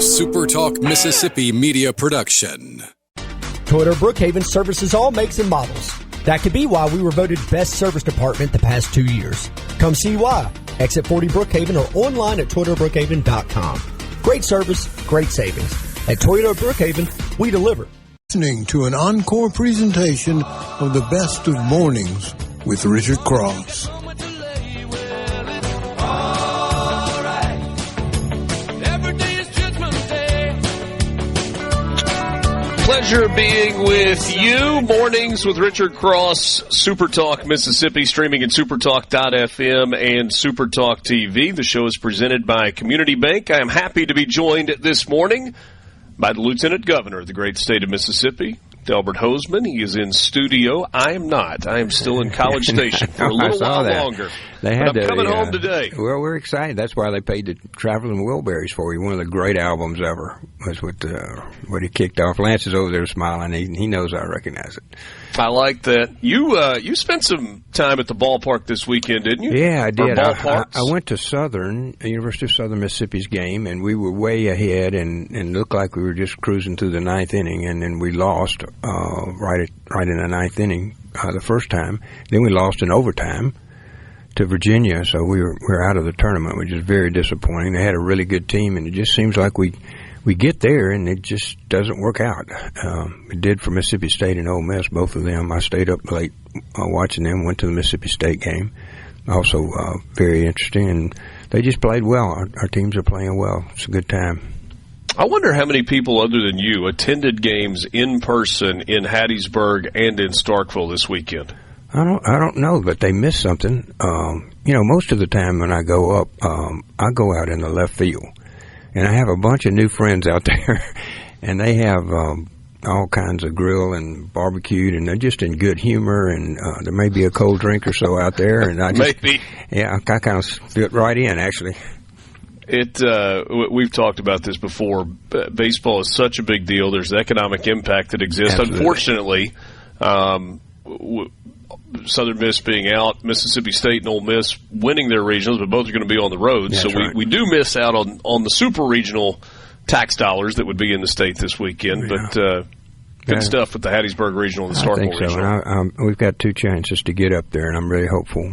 SuperTalk Mississippi Media production. Toyota Brookhaven services all makes and models. That could be why we were voted best service department the past 2 years. Come see why. Exit 40 Brookhaven or online at ToyotaBrookhaven.com. Great service, great savings. At Toyota Brookhaven, we deliver. Listening to an encore presentation of the best of mornings with Richard Cross. Pleasure being with you. Mornings with Richard Cross, SuperTalk Mississippi, streaming at supertalk.fm and SuperTalk TV. The show is presented by Community Bank. I am happy to be joined this morning by the Lieutenant Governor of the great state of Mississippi, Delbert Hosemann. He is in studio. I am not. I am still in College Station for a little while longer. I'm coming home today. Well, we're excited. That's why they paid the Traveling Wilburys for you. One of the great albums ever was what he kicked off. Lance is over there smiling. He knows I recognize it. I like that. You spent some time at the ballpark this weekend, didn't you? Yeah, I did. I went to University of Southern Mississippi's game, and we were way ahead and looked like we were just cruising through the ninth inning, and then we lost right in the ninth inning the first time. Then we lost in overtime to Virginia, so we were out of the tournament, which is very disappointing. They had a really good team, and it just seems like we get there and it just doesn't work out. It did for Mississippi State and Ole Miss, both of them. I stayed up late watching them, went to the Mississippi State game. Also very interesting, and they just played well. Our teams are playing well. It's a good time. I wonder how many people other than you attended games in person in Hattiesburg and in Starkville this weekend. I don't know, but they missed something. Most of the time when I go up, I go out in the left field. And I have a bunch of new friends out there, and they have all kinds of grill and barbecued, and they're just in good humor, and there may be a cold drink or so out there. And I just, maybe. Yeah, I kind of fit right in, actually. We've talked about this before. Baseball is such a big deal. There's the economic impact that exists. Absolutely. Unfortunately, Southern Miss being out, Mississippi State and Ole Miss winning their regionals, but both are going to be on the road. That's so right. we do miss out on the super regional tax dollars that would be in the state this weekend. Yeah. But good stuff with the Hattiesburg Regional and the Starkville Regional. And we've got two chances to get up there, and I'm really hopeful.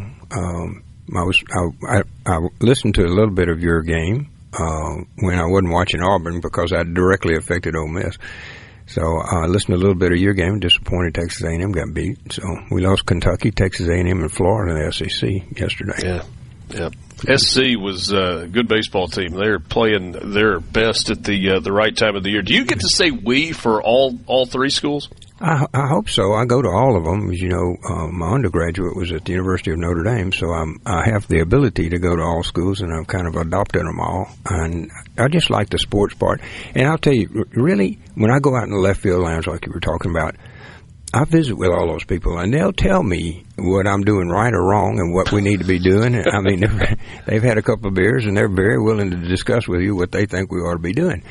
I listened to a little bit of your game when I wasn't watching Auburn because I directly affected Ole Miss. So I listened to a little bit of your game. Disappointed Texas A&M got beat. So we lost Kentucky, Texas A&M, and Florida in the SEC yesterday. Yeah. SC was a good baseball team. They're playing their best at the right time of the year. Do you get to say we for all three schools? I hope so. I go to all of them. As you know, my undergraduate was at the University of Notre Dame, so I have the ability to go to all schools, and I've kind of adopted them all. And I just like the sports part. And I'll tell you, really, when I go out in the left field lounge like you were talking about, I visit with all those people, and they'll tell me what I'm doing right or wrong and what we need to be doing. I mean, they've had a couple of beers, and they're very willing to discuss with you what they think we ought to be doing.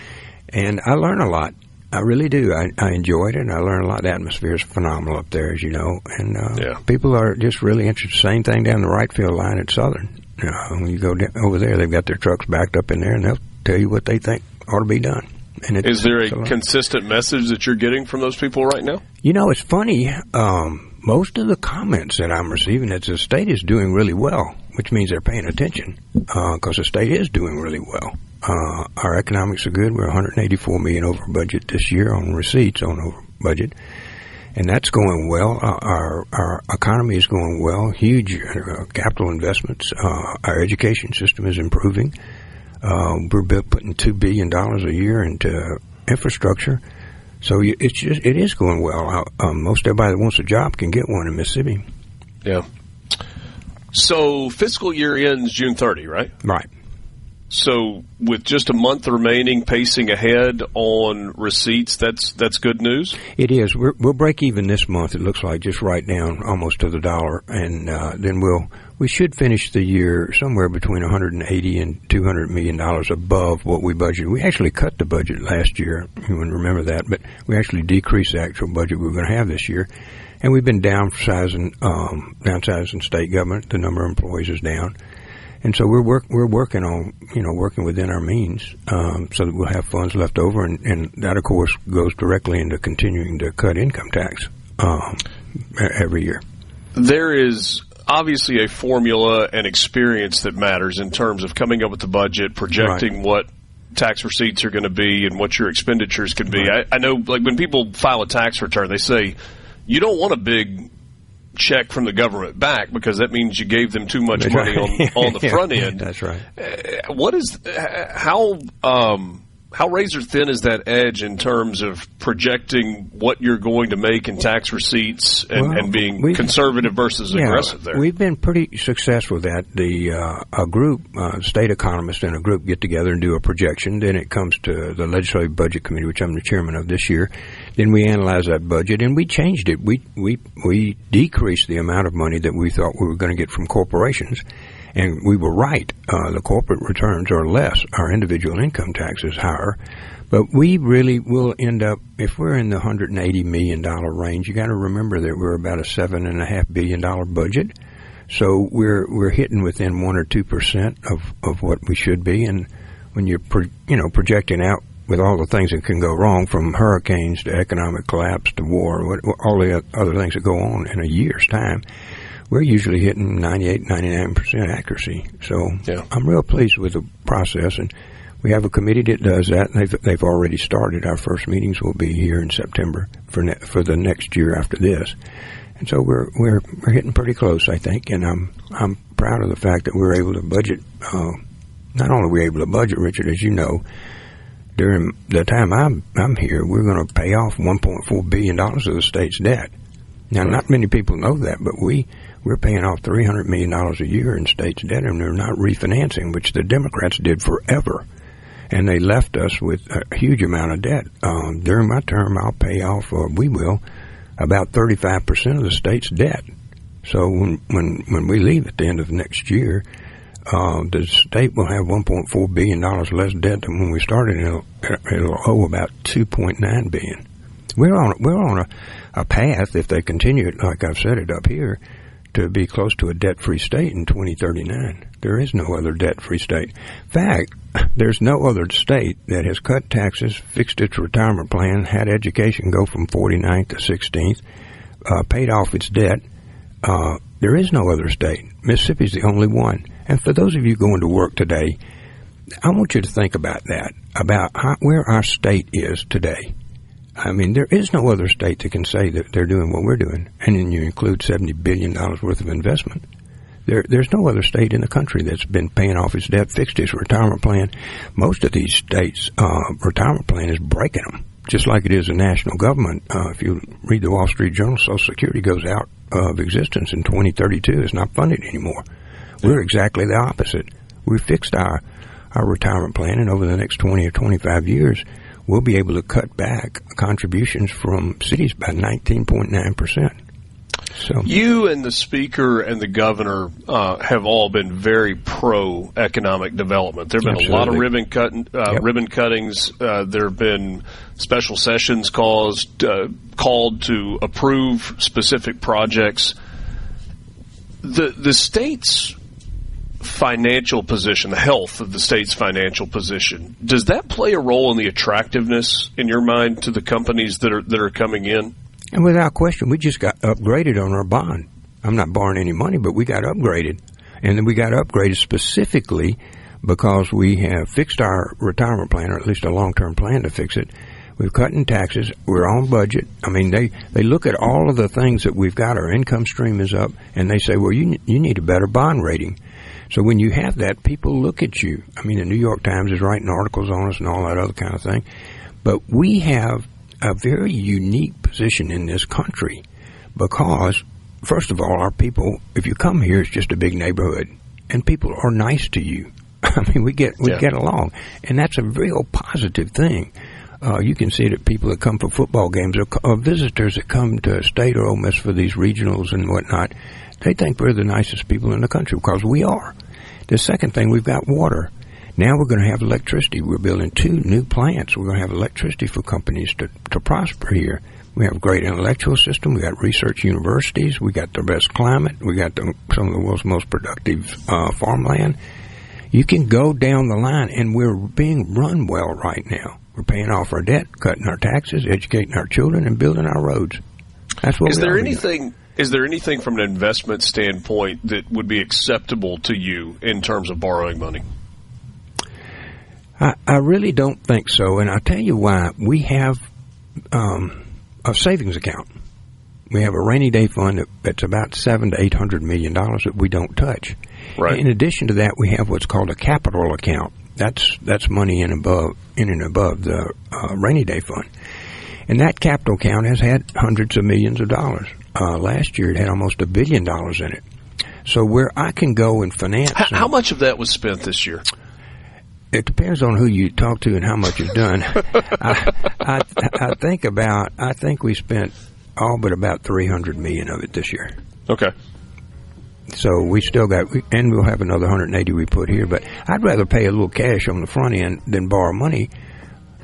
And I learn a lot. I really do. I enjoyed it, and I learned a lot. The atmosphere is phenomenal up there, as you know. And people are just really interested. Same thing down the right field line at Southern. When you go over there, they've got their trucks backed up in there, and they'll tell you what they think ought to be done. And is there a consistent message that you're getting from those people right now? You know, it's funny. Most of the comments that I'm receiving is the state is doing really well, which means they're paying attention because the state is doing really well. Our economics are good. We're $184 million over budget this year on receipts on over budget, and that's going well. Our economy is going well. Huge capital investments. Our education system is improving. We're putting $2 billion a year into infrastructure, so it is going well. Most everybody that wants a job can get one in Mississippi. Yeah. So fiscal year ends June 30, right? Right. So with just a month remaining, pacing ahead on receipts, that's good news? It is. We'll break even this month, it looks like, just right down almost to the dollar. And then we should finish the year somewhere between $180 and $200 million above what we budgeted. We actually cut the budget last year. You wouldn't remember that, but we actually decreased the actual budget we were going to have this year. And we've been downsizing state government. The number of employees is down. And so we're working on, working within our means, so that we'll have funds left over, and that, of course, goes directly into continuing to cut income tax every year. There is obviously a formula and experience that matters in terms of coming up with the budget, projecting what tax receipts are going to be and what your expenditures can be. Right. I know, like, when people file a tax return, they say you don't want a big check from the government back because that means you gave them too much money on the front end. That's right. How razor thin is that edge in terms of projecting what you're going to make in tax receipts and being conservative versus aggressive there? We've been pretty successful with that. A group, state economists and a group get together and do a projection. Then it comes to the Legislative Budget Committee, which I'm the chairman of this year. Then we analyze that budget, and we changed it. We decreased the amount of money that we thought we were going to get from corporations. And we were right. The corporate returns are less. Our individual income tax is higher. But we really will end up, if we're in the $180 million range, you got to remember that we're about a $7.5 billion budget. So we're hitting within 1 or 2% of what we should be. And when you're projecting out with all the things that can go wrong, from hurricanes to economic collapse to war, all the other things that go on in a year's time, we're usually hitting 98, 99% accuracy. So I'm real pleased with the process, and we have a committee that does that, and they've already started. Our first meetings will be here in September for the next year after this. And so we're hitting pretty close, I think, and I'm proud of the fact that we're able to budget. Not only are we able to budget, Richard, as you know, during the time I'm here, we're going to pay off $1.4 billion of the state's debt. Now, not many people know that, but we're paying off $300 million a year in state's debt, and they're not refinancing, which the Democrats did forever. And they left us with a huge amount of debt. During my term, I'll pay off, or we will, about 35% of the state's debt. So when we leave at the end of next year, the state will have $1.4 billion less debt than when we started. It'll owe about $2.9 billion. We're on a path, if they continue it, like I've said it up here, to be close to a debt-free state in 2039. There is no other debt-free state. In fact, there's no other state that has cut taxes, fixed its retirement plan, had education go from 49th to 16th, paid off its debt. There is no other state. Mississippi's the only one. And for those of you going to work today, I want you to think about that, about where our state is today. I mean, there is no other state that can say that they're doing what we're doing, and then you include $70 billion worth of investment. There's no other state in the country that's been paying off its debt, fixed its retirement plan. Most of these states' retirement plan is breaking them, just like it is the national government. If you read the Wall Street Journal, Social Security goes out of existence in 2032. It's not funded anymore. We're exactly the opposite. We fixed our retirement plan, and over the next 20 or 25 years, we'll be able to cut back contributions from cities by 19.9%. So you and the Speaker and the Governor have all been very pro-economic development. There have been a lot of ribbon cuttings. There have been special sessions called to approve specific projects. The state's financial position, the health of the state's financial position, does that play a role in the attractiveness, in your mind, to the companies that are coming in? And without question, we just got upgraded on our bond. I'm not borrowing any money, but we got upgraded. And then we got upgraded specifically because we have fixed our retirement plan, or at least a long-term plan to fix it. We've cut in taxes. We're on budget. I mean, they look at all of the things that we've got. Our income stream is up, and they say, well, you need a better bond rating. So when you have that, people look at you. I mean, the New York Times is writing articles on us and all that other kind of thing. But we have a very unique position in this country because, first of all, our people, if you come here, it's just a big neighborhood, and people are nice to you. I mean, we get along, and that's a real positive thing. You can see that people that come for football games or visitors that come to State or Ole Miss for these regionals and whatnot, they think we're the nicest people in the country because we are. The second thing, we've got water. Now we're going to have electricity. We're building 2 new plants. We're going to have electricity for companies to prosper here. We have a great intellectual system. We got research universities. We got the best climate. We got some of the world's most productive farmland. You can go down the line, and we're being run well right now. We're paying off our debt, cutting our taxes, educating our children, and building our roads. That's what. Is there anything from an investment standpoint that would be acceptable to you in terms of borrowing money? I really don't think so, and I'll tell you why. We have a savings account. We have a rainy day fund that's about $700 to $800 million that we don't touch. Right. In addition to that, we have what's called a capital account. That's money in and above the rainy day fund. And that capital account has had hundreds of millions of dollars. Last year, it had almost $1 billion in it. So where I can go and finance. How much of that was spent this year? It depends on who you talk to and how much is done. I think we spent all but about $300 million of it this year. Okay. So we still got, and we'll have another 180 we put here. But I'd rather pay a little cash on the front end than borrow money.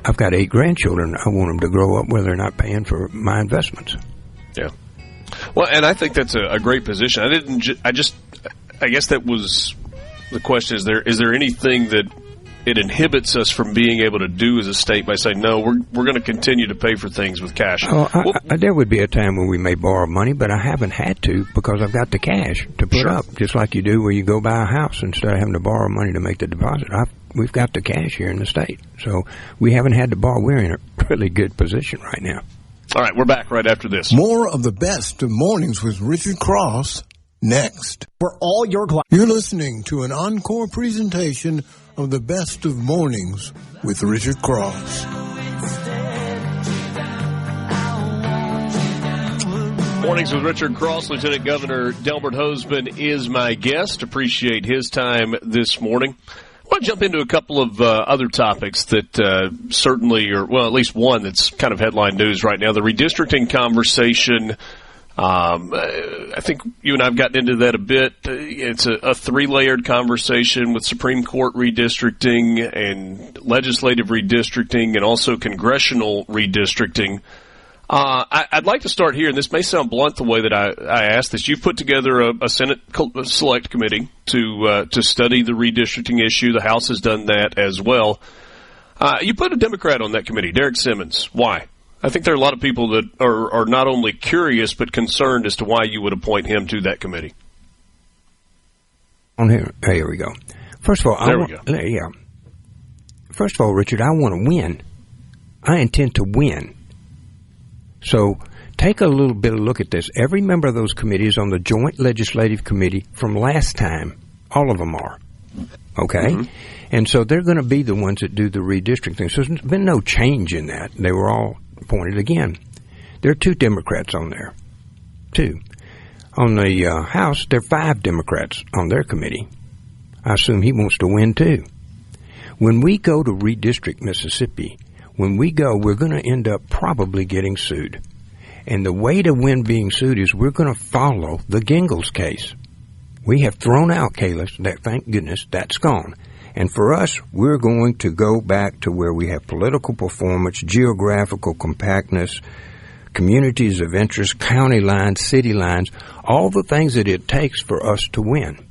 I've got 8 grandchildren. I want them to grow up where they're not paying for my investments. Yeah. Well, and I think that's a great position. I guess that was the question. Is there anything that it inhibits us from being able to do as a state by saying, no, we're going to continue to pay for things with cash? There would be a time when we may borrow money, but I haven't had to because I've got the cash to put up, just like you do where you go buy a house instead of having to borrow money to make the deposit. We've got the cash here in the state, so we haven't had to borrow. We're in a really good position right now. All right, we're back right after this. More of the best of Mornings with Richard Cross next. For all your You're listening to an encore presentation of the best of Mornings with Richard Cross. Mornings with Richard Cross. Lieutenant Governor Delbert Hosemann is my guest. Appreciate his time this morning. I want to jump into a couple of other topics that certainly are, well, at least one that's kind of headline news right now. The redistricting conversation. I think you and I have gotten into that a bit. It's a 3-layered conversation with Supreme Court redistricting and legislative redistricting and also congressional redistricting. I'd like to start here, and this may sound blunt the way that I asked this. You've put together a Senate Select Committee to study the redistricting issue. The House has done that as well. You put a Democrat on that committee, Derek Simmons. Why? I think there are a lot of people that are not only curious but concerned as to why you would appoint him to that committee. On here we go. First of all, First of all, Richard, I want to win. I intend to win. So take a little bit of a look at this. Every member of those committees on the Joint Legislative Committee from last time, all of them are. Okay? Mm-hmm. And so they're going to be the ones that do the redistricting. So there's been no change in that. They were all appointed again. There are 2 Democrats on there. 2. On the House, there are 5 Democrats on their committee. I assume he wants to win too. When we go to redistrict Mississippi, we're going to end up probably getting sued. And the way to win being sued is we're going to follow the Gingles case. We have thrown out Kalis. Thank goodness that's gone. And for us, we're going to go back to where we have political performance, geographical compactness, communities of interest, county lines, city lines, all the things that it takes for us to win.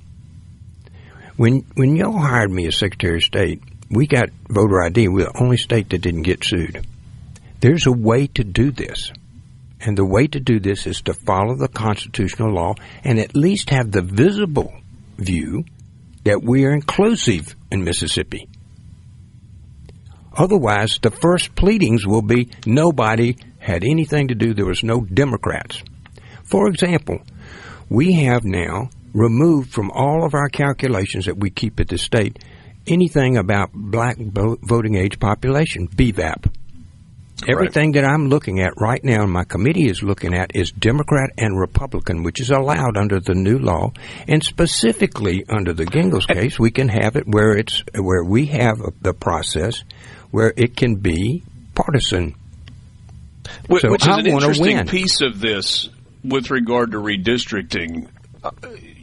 When y'all hired me as Secretary of State, we got voter ID. We're the only state that didn't get sued. There's a way to do this. And the way to do this is to follow the constitutional law and at least have the visible view that we are inclusive in Mississippi. Otherwise, the first pleadings will be nobody had anything to do. There was no Democrats. For example, we have now removed from all of our calculations that we keep at the state anything about black voting age population, BVAP. Everything that I'm looking at right now and my committee is looking at is Democrat and Republican, which is allowed under the new law. And specifically under the Gingles case, we can have it where we have the process where it can be partisan. Which is an interesting piece of this with regard to redistricting.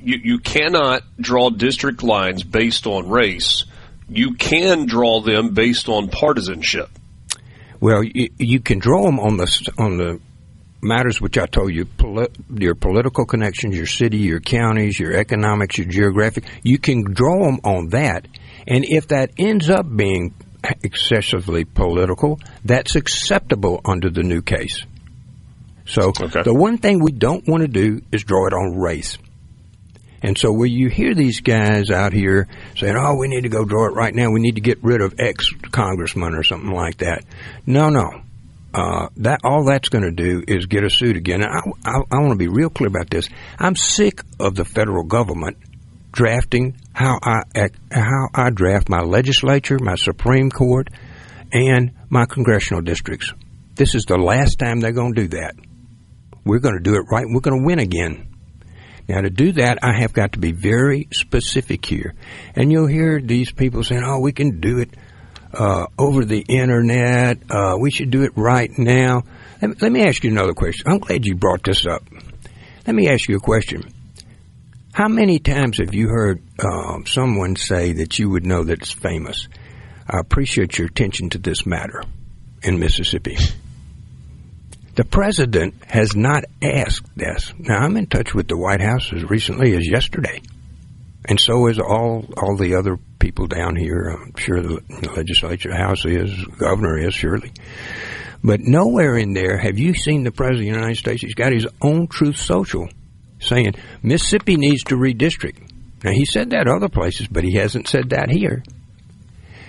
You cannot draw district lines based on race. You can draw them based on partisanship. Well, you can draw them on the matters which I told you, your political connections, your city, your counties, your economics, your geographic, you can draw them on that. And if that ends up being excessively political, that's acceptable under the new case. So the one thing we don't want to do is draw it on race. And so when you hear these guys out here saying, oh, we need to go draw it right now, we need to get rid of X congressman or something like that. No. That all that's going to do is get us sued again. And I want to be real clear about this. I'm sick of the federal government drafting how I draft my legislature, my Supreme Court, and my congressional districts. This is the last time they're going to do that. We're going to do it right. We're going to win again. Now, to do that, I have got to be very specific here. And you'll hear these people saying, oh, we can do it over the Internet. We should do it right now. Let me ask you another question. I'm glad you brought this up. Let me ask you a question. How many times have you heard someone say that you would know that it's famous? I appreciate your attention to this matter in Mississippi. The president has not asked this. Now, I'm in touch with the White House as recently as yesterday, and so is all the other people down here. I'm sure the legislature, House is, governor is, surely. But nowhere in there have you seen the president of the United States. He's got his own Truth Social saying Mississippi needs to redistrict. Now, he said that other places, but he hasn't said that here.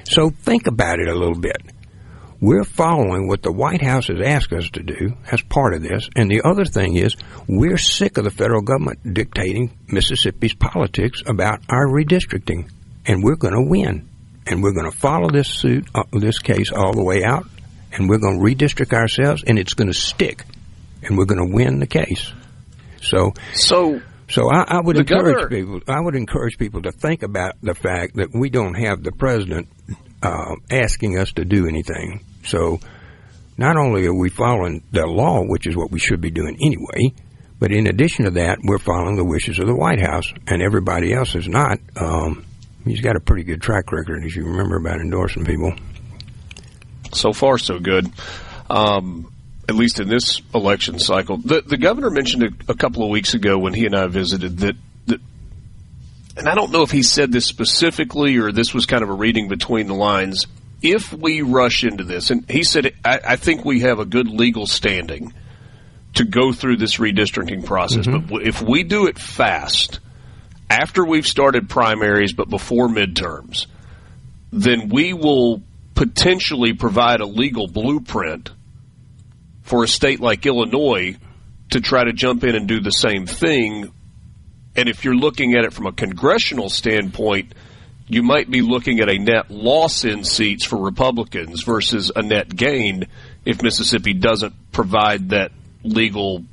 So think about it a little bit. We're following what the White House has asked us to do as part of this. And the other thing is, we're sick of the federal government dictating Mississippi's politics about our redistricting. And we're going to win. And we're going to follow this case all the way out. And we're going to redistrict ourselves, and it's going to stick. And we're going to win the case. So I would encourage people to think about the fact that we don't have the president asking us to do anything. So not only are we following the law, which is what we should be doing anyway, but in addition to that, we're following the wishes of the White House, and everybody else is not. He's got a pretty good track record, as you remember, about endorsing people. So far, so good. At least in this election cycle. The governor mentioned a couple of weeks ago when he and I visited that, and I don't know if he said this specifically or this was kind of a reading between the lines, if we rush into this, and he said, I think we have a good legal standing to go through this redistricting process, but if we do it fast, after we've started primaries but before midterms, then we will potentially provide a legal blueprint for a state like Illinois to try to jump in and do the same thing. And if you're looking at it from a congressional standpoint, you might be looking at a net loss in seats for Republicans versus a net gain if Mississippi doesn't provide that legal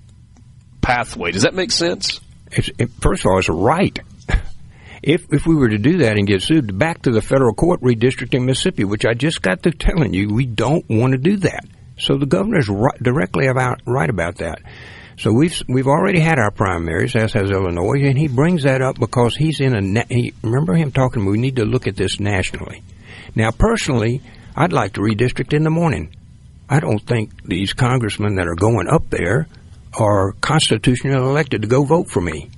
pathway. Does that make sense? First of all, it's a right. If we were to do that and get sued, back to the federal court redistricting Mississippi, which I just got to telling you, we don't want to do that. So the governor's directly right about that. So we've already had our primaries, as has Illinois, and he brings that up because he's in remember him talking, we need to look at this nationally. Now, personally, I'd like to redistrict in the morning. I don't think these congressmen that are going up there are constitutionally elected to go vote for me.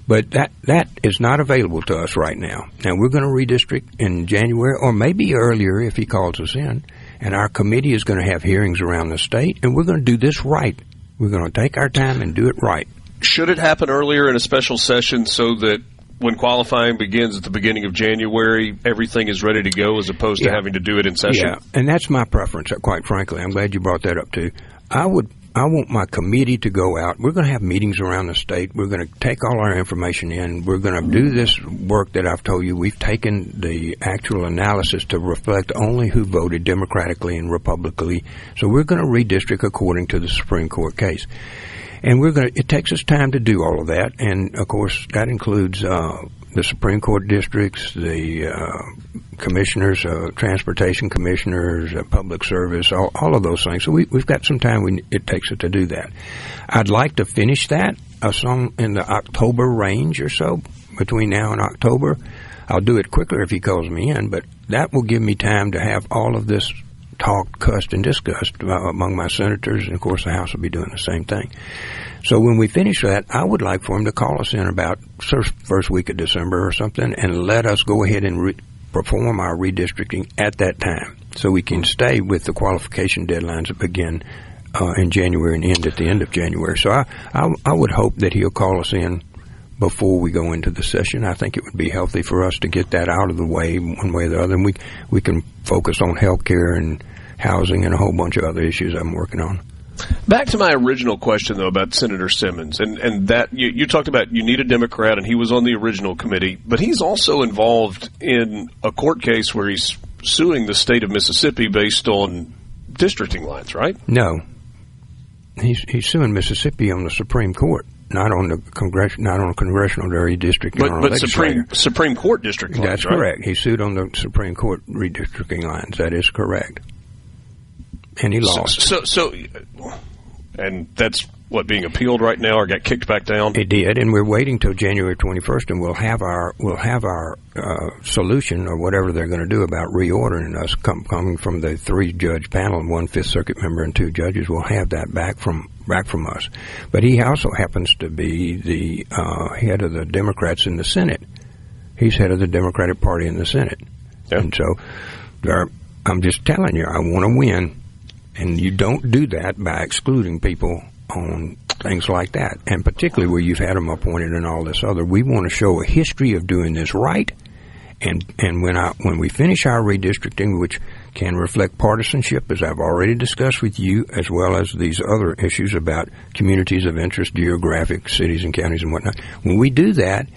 But that is not available to us right now. Now, we're going to redistrict in January, or maybe earlier if he calls us in, and our committee is going to have hearings around the state, and we're going to do this right. We're going to take our time and do it right. Should it happen earlier in a special session so that when qualifying begins at the beginning of January, everything is ready to go as opposed to having to do it in session? Yeah, and that's my preference, quite frankly. I'm glad you brought that up, too. I want my committee to go out. We're going to have meetings around the state. We're going to take all our information in. We're going to do this work that I've told you. We've taken the actual analysis to reflect only who voted Democratically and Republically. So we're going to redistrict according to the Supreme Court case. And it takes us time to do all of that. And, of course, that includes the Supreme Court districts, the commissioners, transportation commissioners, public service, all of those things. So we've got some time it takes it to do that. I'd like to finish that in the October range or so, between now and October. I'll do it quicker if he calls me in, but that will give me time to have all of this talked, cussed, and discussed among my senators, and of course the House will be doing the same thing. So when we finish that, I would like for him to call us in about first week of December or something and let us go ahead and perform our redistricting at that time, so we can stay with the qualification deadlines that begin in January and end at the end of January. So I would hope that he'll call us in before we go into the session. I think it would be healthy for us to get that out of the way one way or the other, and we can focus on health care and housing and a whole bunch of other issues I'm working on. Back to my original question, though, about Senator Simmons, and that you talked about you need a Democrat, and he was on the original committee, but he's also involved in a court case where he's suing the state of Mississippi based on districting lines, right? No. He's suing Mississippi on the Supreme Court. Not on the congressional redistricting. But Supreme Court district lines. That's right? correct. He sued on the Supreme Court redistricting lines. That is correct. And he lost. So, and that's being appealed right now, or got kicked back down. It did, and we're waiting till January 21st, and we'll have our solution, or whatever they're going to do about reordering us, coming from the 3-judge panel, and 1 Fifth Circuit member and 2 judges. We'll have that back from us. But he also happens to be the head of the Democrats in the Senate. He's head of the Democratic Party in the Senate, and so I'm just telling you, I want to win. And you don't do that by excluding people on things like that, and particularly where you've had them appointed and all this other. We want to show a history of doing this right, and when we finish our redistricting, which can reflect partisanship, as I've already discussed with you, as well as these other issues about communities of interest, geographic cities and counties and whatnot. When we do that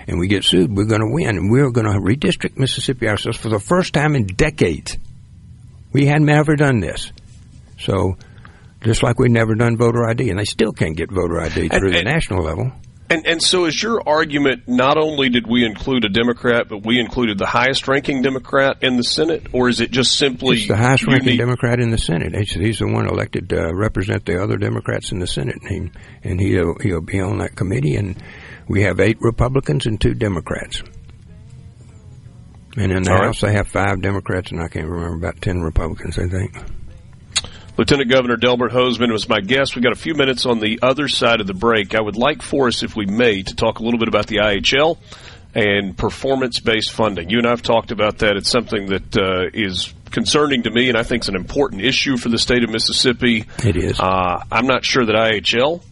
and we get sued, we're going to win, and we're going to redistrict Mississippi ourselves for the first time in decades. We had never done this. So, just like we've never done voter ID, and they still can't get voter ID through the national level. And so is your argument, not only did we include a Democrat, but we included the highest-ranking Democrat in the Senate, or is it just simply... It's the highest-ranking Democrat in the Senate. He's the one elected to represent the other Democrats in the Senate, and he'll be on that committee, and we have 8 Republicans and 2 Democrats. And in the House, they have 5 Democrats, and I can't remember, about 10 Republicans, I think. Lieutenant Governor Delbert Hosemann was my guest. We've got a few minutes on the other side of the break. I would like for us, if we may, to talk a little bit about the IHL and performance-based funding. You and I have talked about that. It's something that is concerning to me, and I think it's an important issue for the state of Mississippi. It is. I'm not sure that IHL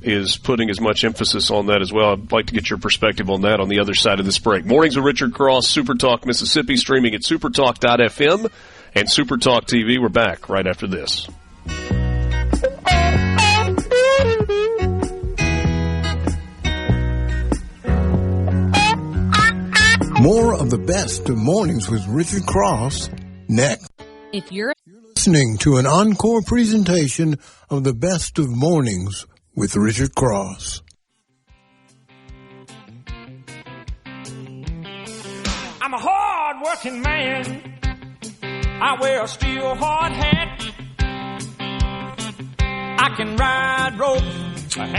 is putting as much emphasis on that as well. I'd like to get your perspective on that on the other side of this break. Mornings with Richard Cross, SuperTalk Mississippi, streaming at supertalk.fm. And SuperTalk TV, we're back right after this. More of the best of Mornings with Richard Cross next. If you're listening to an encore presentation of the best of Mornings with Richard Cross. I'm a hard-working man. I wear a steel hard hat. I can ride rope.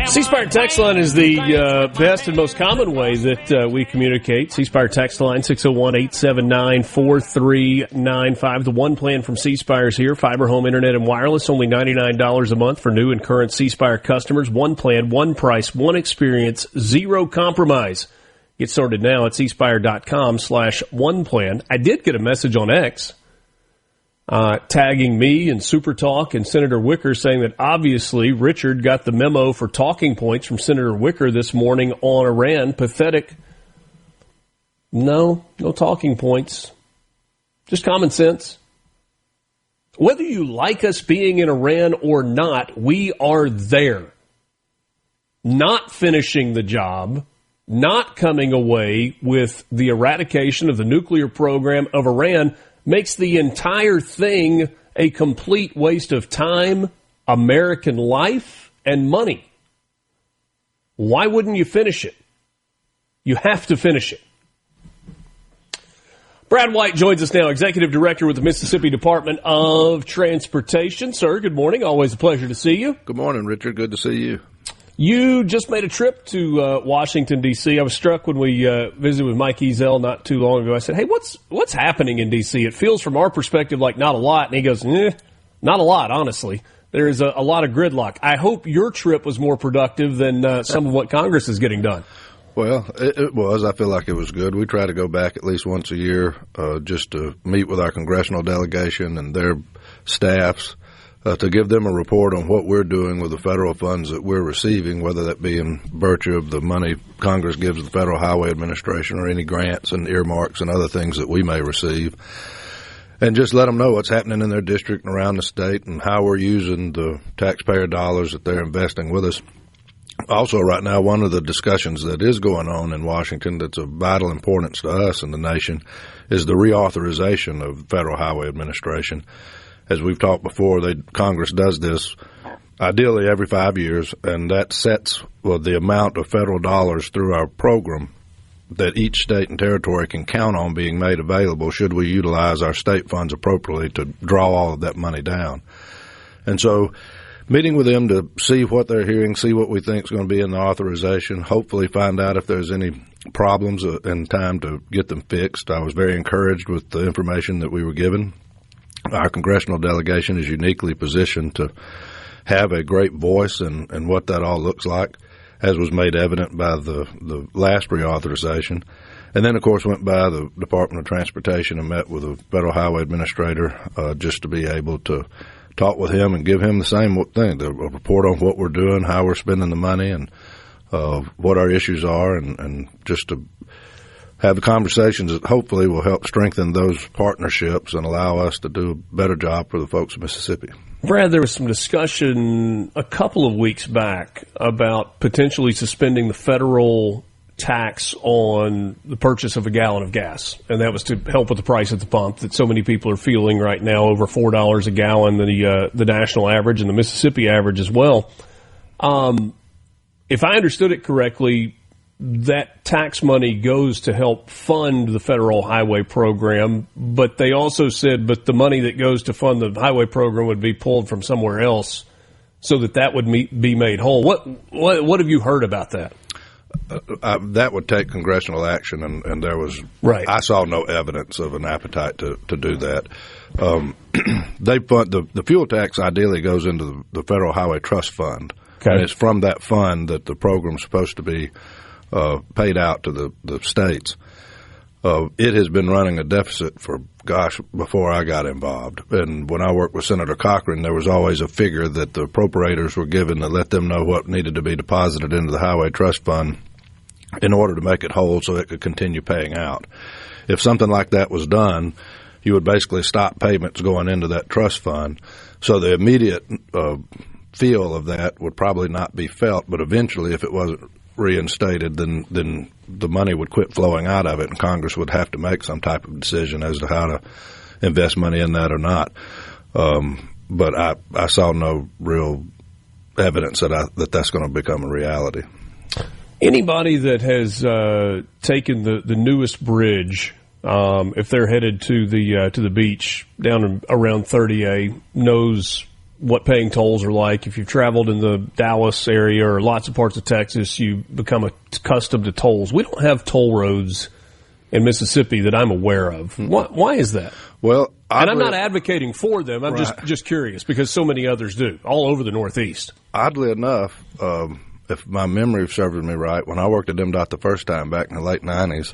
C-Spire text line is the best and most common way that we communicate. C-Spire text line 601-879-4395. The one plan from C-Spire is here. Fiber home internet and wireless, only $99 a month for new and current C-Spire customers. One plan, one price, one experience, zero compromise. Get started now at cspire.com/oneplan. I did get a message on X tagging me and SuperTalk and Senator Wicker, saying that obviously Richard got the memo for talking points from Senator Wicker this morning on Iran. Pathetic. No talking points. Just common sense. Whether you like us being in Iran or not, we are there. Not finishing the job, not coming away with the eradication of the nuclear program of Iran makes the entire thing a complete waste of time, American life, and money. Why wouldn't you finish it? You have to finish it. Brad White joins us now, Executive Director with the Mississippi Department of Transportation. Sir, good morning. Always a pleasure to see you. Good morning, Richard. Good to see you. You just made a trip to Washington, D.C. I was struck when we visited with Mike Ezel not too long ago. I said, hey, what's happening in D.C.? It feels from our perspective like not a lot. And he goes, not a lot, honestly. There is a lot of gridlock. I hope your trip was more productive than some of what Congress is getting done. Well, it was. I feel like it was good. We try to go back at least once a year just to meet with our congressional delegation and their staffs to give them a report on what we're doing with the federal funds that we're receiving, whether that be in virtue of the money Congress gives the Federal Highway Administration or any grants and earmarks and other things that we may receive. And just let them know what's happening in their district and around the state and how we're using the taxpayer dollars that they're investing with us. Also, right now, one of the discussions that is going on in Washington that's of vital importance to us and the nation is the reauthorization of the Federal Highway Administration. As we've talked before, Congress does this ideally every 5 years, and that sets the amount of federal dollars through our program that each state and territory can count on being made available should we utilize our state funds appropriately to draw all of that money down. And so meeting with them to see what they're hearing, see what we think is going to be in the authorization, hopefully find out if there's any problems in time to get them fixed. I was very encouraged with the information that we were given. Our congressional delegation is uniquely positioned to have a great voice in what that all looks like, as was made evident by the last reauthorization. And then, of course, went by the Department of Transportation and met with the Federal Highway Administrator just to be able to talk with him and give him the same thing, a report on what we're doing, how we're spending the money, and what our issues are, and just to have the conversations that hopefully will help strengthen those partnerships and allow us to do a better job for the folks of Mississippi. Brad, there was some discussion a couple of weeks back about potentially suspending the federal tax on the purchase of a gallon of gas, and that was to help with the price at the pump that so many people are feeling right now, over $4 a gallon, the national average and the Mississippi average as well. If I understood it correctly, that tax money goes to help fund the federal highway program, but they also said, but the money that goes to fund the highway program would be pulled from somewhere else so that would be made whole. What have you heard about that? That would take congressional action, and there was right. I saw no evidence of an appetite to do that. They fund the fuel tax. Ideally, goes into the Federal Highway Trust Fund, okay. And it's from that fund that the program's supposed to be paid out to the states. It has been running a deficit for, before I got involved. And when I worked with Senator Cochran, there was always a figure that the appropriators were given to let them know what needed to be deposited into the Highway Trust Fund in order to make it whole so it could continue paying out. If something like that was done, you would basically stop payments going into that trust fund. So the immediate feel of that would probably not be felt, but eventually if it wasn't reinstated, then the money would quit flowing out of it, and Congress would have to make some type of decision as to how to invest money in that or not. But I saw no real evidence that that's going to become a reality. Anybody that has taken the newest bridge, if they're headed to the beach down around 30A, knows what paying tolls are like. If you've traveled in the Dallas area or lots of parts of Texas, you become accustomed to tolls. We don't have toll roads in Mississippi that I'm aware of. Why is that? Well, I'm not advocating for them. I'm just curious because so many others do all over the Northeast. Oddly enough, if my memory serves me right, when I worked at MDOT the first time back in the late 90s,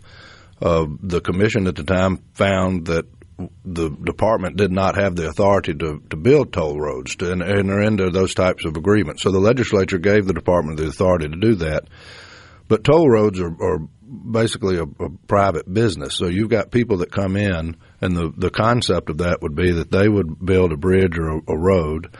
the commission at the time found that the department did not have the authority to build toll roads, to enter into those types of agreements. So the legislature gave the department the authority to do that. But toll roads are basically a private business. So you've got people that come in, and the concept of that would be that they would build a bridge or a road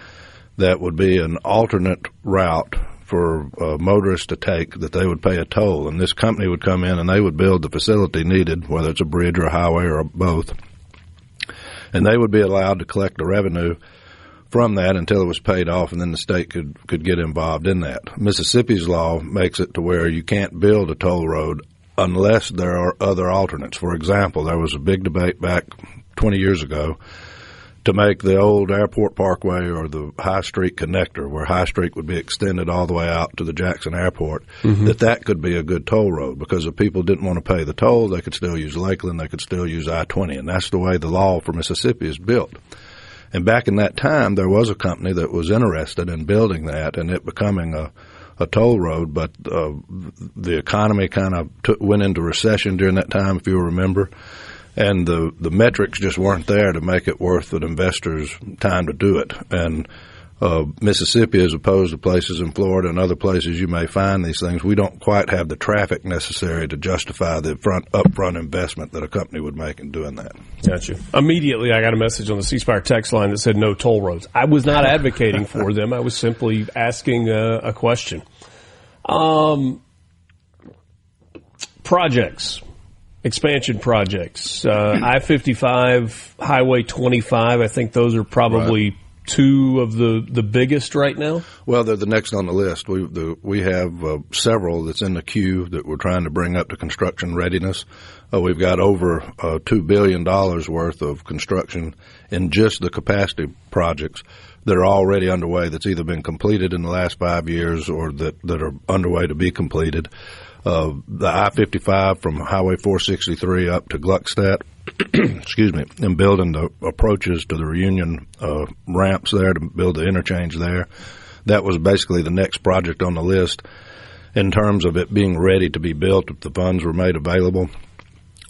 that would be an alternate route for motorists to take, that they would pay a toll. And this company would come in and they would build the facility needed, whether it's a bridge or a highway or both. And they would be allowed to collect the revenue from that until it was paid off, and then the state could get involved in that. Mississippi's law makes it to where you can't build a toll road unless there are other alternates. For example, there was a big debate back 20 years ago to make the old Airport Parkway or the High Street connector, where High Street would be extended all the way out to the Jackson Airport, that could be a good toll road, because if people didn't want to pay the toll, they could still use Lakeland, they could still use I-20, and that's the way the law for Mississippi is built. And back in that time, there was a company that was interested in building that and it becoming a toll road, but the economy kind of went into recession during that time, if you remember. And the metrics just weren't there to make it worth an investor's time to do it. And Mississippi, as opposed to places in Florida and other places you may find these things, we don't quite have the traffic necessary to justify the upfront investment that a company would make in doing that. Gotcha. Immediately, I got a message on the C Spire text line that said no toll roads. I was not advocating for them. I was simply asking a question. Projects. Expansion projects, I-55, Highway 25. I think those are probably two of the biggest right now. Well, they're the next on the list. We have several that's in the queue that we're trying to bring up to construction readiness. We've got over $2 billion worth of construction in just the capacity projects that are already underway. That's either been completed in the last 5 years or that are underway to be completed. The I-55 from Highway 463 up to Gluckstadt, excuse me, and building the approaches to the Reunion ramps there to build the interchange there. That was basically the next project on the list in terms of it being ready to be built if the funds were made available.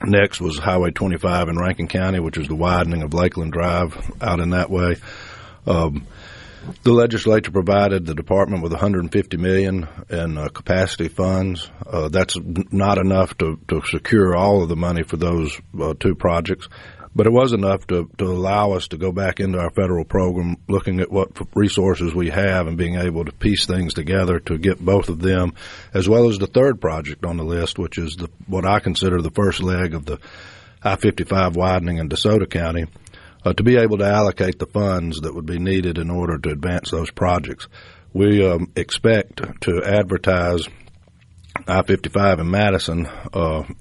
Next was Highway 25 in Rankin County, which is the widening of Lakeland Drive out in that way. The legislature provided the department with $150 million in capacity funds. That's not enough to secure all of the money for those two projects, but it was enough to allow us to go back into our federal program, looking at what resources we have and being able to piece things together to get both of them, as well as the third project on the list, which is what I consider the first leg of the I-55 widening in DeSoto County. To be able to allocate the funds that would be needed in order to advance those projects. We expect to advertise I-55 in Madison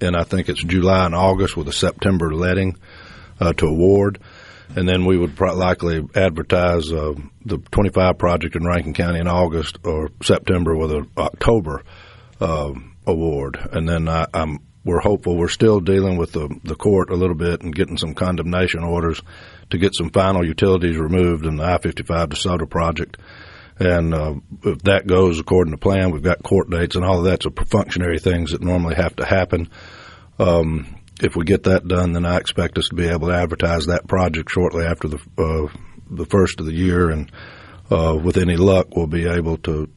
in, I think it's July and August, with a September letting to award. And then we would likely advertise the 25 project in Rankin County in August or September with an October award. And then we're hopeful. We're still dealing with the court a little bit and getting some condemnation orders to get some final utilities removed in the I-55 DeSoto project. And if that goes according to plan, we've got court dates and all of that's perfunctory things that normally have to happen. If we get that done, then I expect us to be able to advertise that project shortly after the first of the year. And with any luck, we'll be able to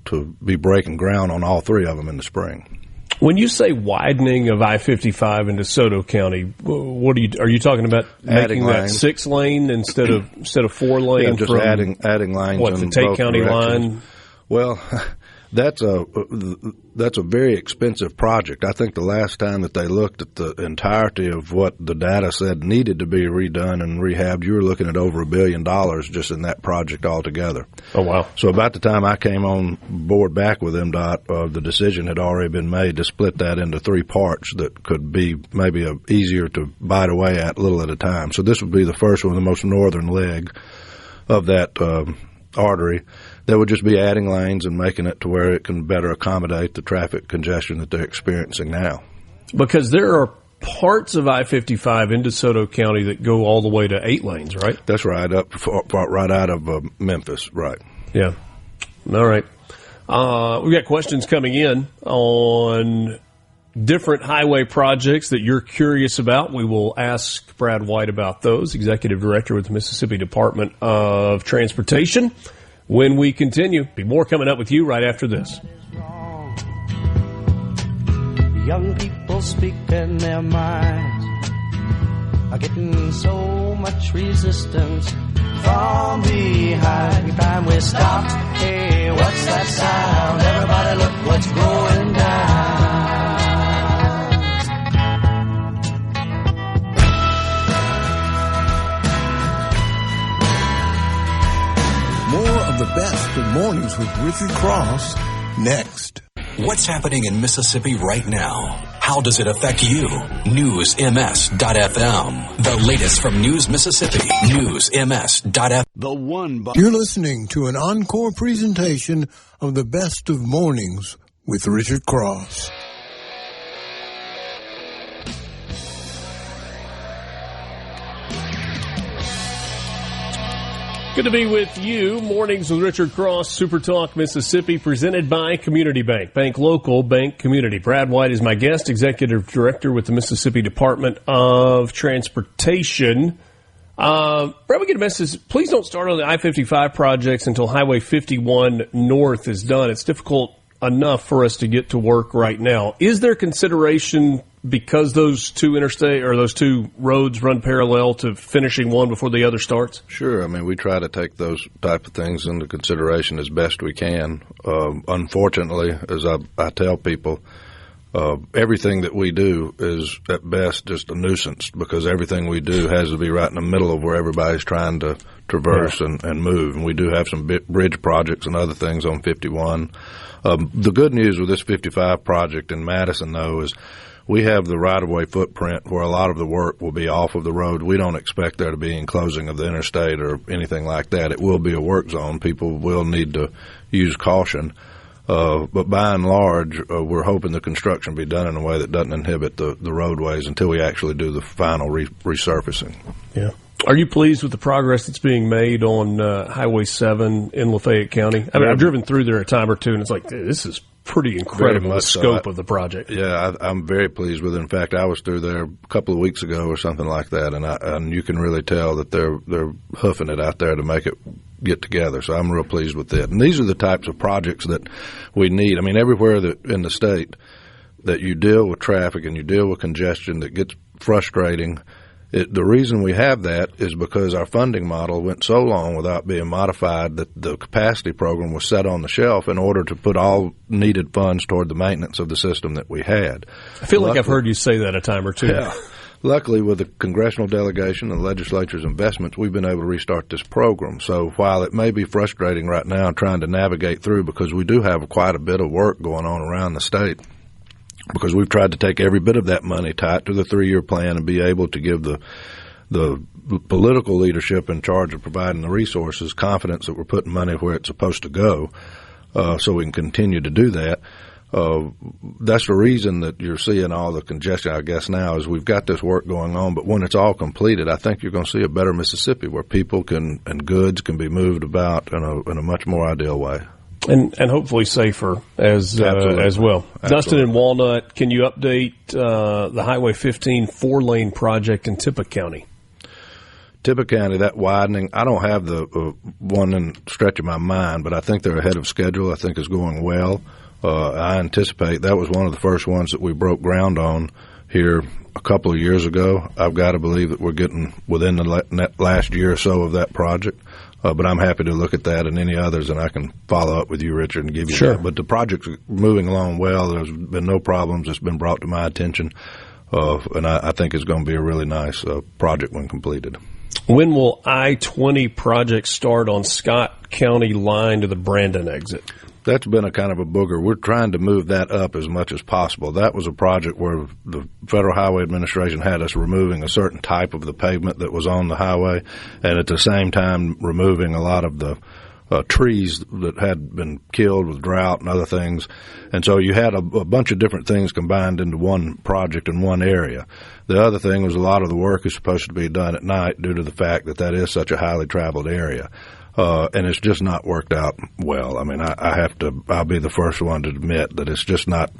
be breaking ground on all three of them in the spring. When you say widening of I-55 in DeSoto County, what are you talking about? Adding making lanes. That 6-lane instead of 4 lane? Yeah, just from adding lanes. What, the Tate County line? Well, that's a very expensive project. I think the last time that they looked at the entirety of what the data said needed to be redone and rehabbed, you were looking at over $1 billion just in that project altogether. Oh, wow. So about the time I came on board back with MDOT, the decision had already been made to split that into 3 parts that could be maybe easier to bite away at a little at a time. So this would be the first one, the most northern leg of that artery. That would just be adding lanes and making it to where it can better accommodate the traffic congestion that they're experiencing now. Because there are parts of I-55 in DeSoto County that go all the way to 8 lanes, right? That's right, right out of Memphis, right. Yeah. All right. We've got questions coming in on different highway projects that you're curious about. We will ask Brad White about those, Executive Director with the Mississippi Department of Transportation. When we continue, be more coming up with you right after this. Young people speaking their minds are getting so much resistance from behind. Every time we stop, hey, what's that sound? Everybody look what's going down. More of the best of Mornings with Richard Cross next. What's happening in Mississippi right now? how does it affect you? NewsMS.FM. The latest from News Mississippi. NewsMS.FM. You're listening to an encore presentation of the Best of Mornings with Richard Cross. Good to be with you. Mornings with Richard Cross, SuperTalk Mississippi, presented by Community Bank. Bank local, bank community. Brad White is my guest, Executive Director with the Mississippi Department of Transportation. Brad, we get a message. Please don't start on the I-55 projects until Highway 51 North is done. It's difficult enough for us to get to work right now. Is there consideration because those two interstate or those two roads run parallel to finishing one before the other starts? Sure. I mean, we try to take those type of things into consideration as best we can. Unfortunately, as I tell people, everything that we do is at best just a nuisance because everything we do has to be right in the middle of where everybody's trying to traverse and move. And we do have some bridge projects and other things on 51. The good news with this 55 project in Madison, though, is we have the right-of-way footprint where a lot of the work will be off of the road. We don't expect there to be any closing of the interstate or anything like that. It will be a work zone. People will need to use caution. But by and large, we're hoping the construction be done in a way that doesn't inhibit the roadways until we actually do the final resurfacing. Yeah. Are you pleased with the progress that's being made on Highway 7 in Lafayette County? I mean, I've driven through there a time or two, and it's like, this is pretty incredible, the scope of the project. Yeah, I'm very pleased with it. In fact, I was through there a couple of weeks ago or something like that, and you can really tell that they're hoofing it out there to make it get together. So I'm real pleased with it. And these are the types of projects that we need. I mean, everywhere in the state that you deal with traffic and you deal with congestion that gets frustrating, the reason we have that is because our funding model went so long without being modified that the capacity program was set on the shelf in order to put all needed funds toward the maintenance of the system that we had. I feel like I've heard you say that a time or two. Yeah. Luckily, with the congressional delegation and the legislature's investments, we've been able to restart this program. So while it may be frustrating right now trying to navigate through, because we do have quite a bit of work going on around the state, because we've tried to take every bit of that money, tie it to the 3-year plan, and be able to give the political leadership in charge of providing the resources confidence that we're putting money where it's supposed to go, so we can continue to do that. That's the reason that you're seeing all the congestion, I guess, now is we've got this work going on, but when it's all completed, I think you're going to see a better Mississippi where people and goods can be moved about in a much more ideal way. And hopefully safer as well. Absolutely. Dustin and Walnut, can you update the Highway 15 4-lane project in Tippah County? Tippah County, that widening, I don't have the one in stretch of my mind, but I think they're ahead of schedule. I think it's going well. I anticipate that was one of the first ones that we broke ground on here a couple of years ago. I've got to believe that we're getting within the last year or so of that project. But I'm happy to look at that and any others, and I can follow up with you, Richard, and give you that. But the project's moving along well. There's been no problems. It's been brought to my attention, and I think it's going to be a really nice project when completed. When will I-20 project start on Scott County line to the Brandon exit? That's been a kind of a booger. We're trying to move that up as much as possible. That was a project where the Federal Highway Administration had us removing a certain type of the pavement that was on the highway, and at the same time removing a lot of the trees that had been killed with drought and other things. And so you had a bunch of different things combined into one project in one area. The other thing was a lot of the work is supposed to be done at night due to the fact that that is such a highly traveled area. And it's just not worked out well. I mean, I'll be the first one to admit that it's just not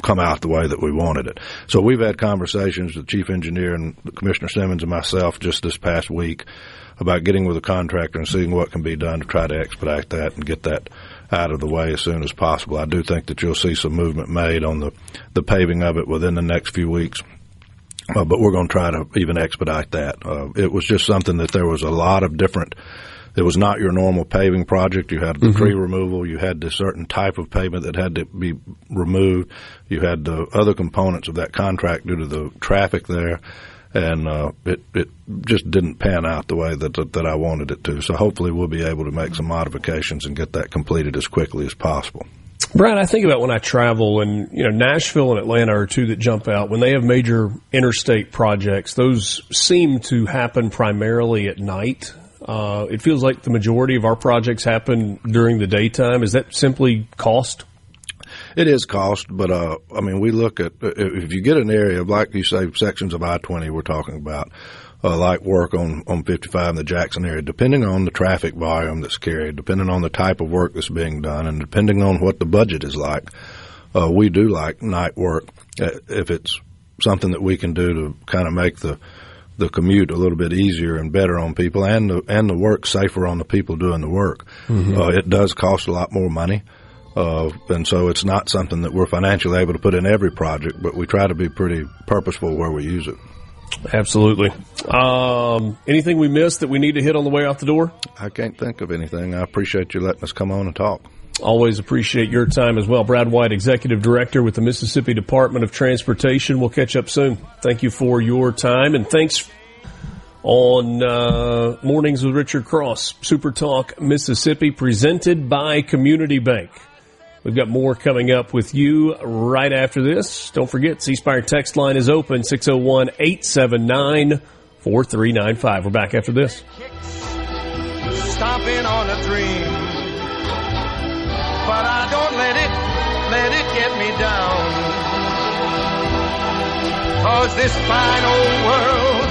come out the way that we wanted it. So we've had conversations with the chief engineer and Commissioner Simmons and myself just this past week about getting with a contractor and seeing what can be done to try to expedite that and get that out of the way as soon as possible. I do think that you'll see some movement made on the paving of it within the next few weeks. But we're going to try to even expedite that. It was just something that there was a lot of different. It was not your normal paving project. You had the tree removal. You had this certain type of pavement that had to be removed. You had the other components of that contract due to the traffic there. And it just didn't pan out the way that I wanted it to. So hopefully we'll be able to make some modifications and get that completed as quickly as possible. Brad, I think about when I travel, and Nashville and Atlanta are two that jump out. When they have major interstate projects, those seem to happen primarily at night. It feels like the majority of our projects happen during the daytime. Is that simply cost? It is cost, but we look at if you get an area of, like you say, sections of I-20 we're talking about, like work on 55 in the Jackson area, depending on the traffic volume that's carried, depending on the type of work that's being done, and depending on what the budget is like, we do like night work if it's something that we can do to kind of make the commute a little bit easier and better on people, and the work safer on the people doing the work. Mm-hmm. It does cost a lot more money. And so it's not something that we're financially able to put in every project, but we try to be pretty purposeful where we use it. Absolutely. Anything we missed that we need to hit on the way out the door? I can't think of anything. I appreciate you letting us come on and talk. Always appreciate your time as well. Brad White, Executive Director with the Mississippi Department of Transportation. We'll catch up soon. Thank you for your time, and thanks on Mornings with Richard Cross, Super Talk Mississippi, presented by Community Bank. We've got more coming up with you right after this. Don't forget, C Spire text line is open, 601-879-4395. We're back after this. Stomping on a dream, but I don't let it get me down. 'Cause this fine old world,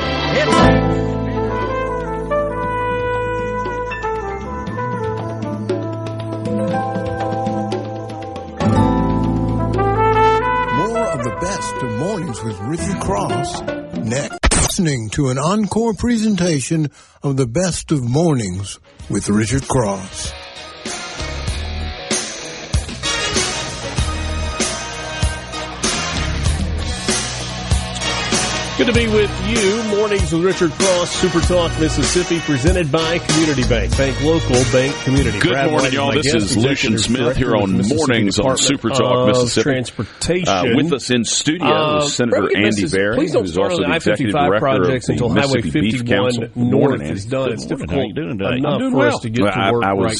The best of Mornings with Richard Cross next. Listening to an encore presentation of the best of Mornings with Richard Cross. Good to be with you. Mornings with Richard Cross, Super Talk Mississippi, presented by Community Bank. Bank local, bank community. Good Brad morning, y'all. This is Lucian Smith here on Mornings on Super Talk Mississippi. Transportation. With us in studio is Senator Andy Berry, who's also the Executive Director of the Mississippi Beef Council. North is done. It's difficult enough for us to get to work right now. I was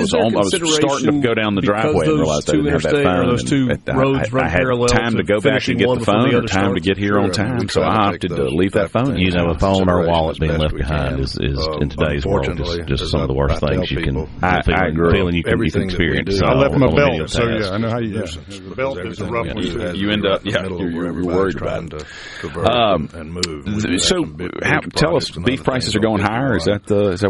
starting to go down the driveway and realized I didn't have that phone. Those two roads run parallel. I had time to go back and get the phone, or time to get here on time, so I opted to leave that phone. A phone or wallet being left behind is in today's world just some of the worst things you can. I agree. Feeling you can experience. I left my belt, so yeah, I know how you use it. The belt is a rough one too. You end up, you're worried about it. And move. So, tell us, beef prices are going higher. Is that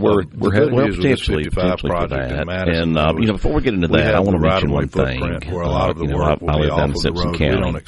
where we're headed? Well, potentially for that. And before we get into that, I want to mention one thing. I live down in Simpson County,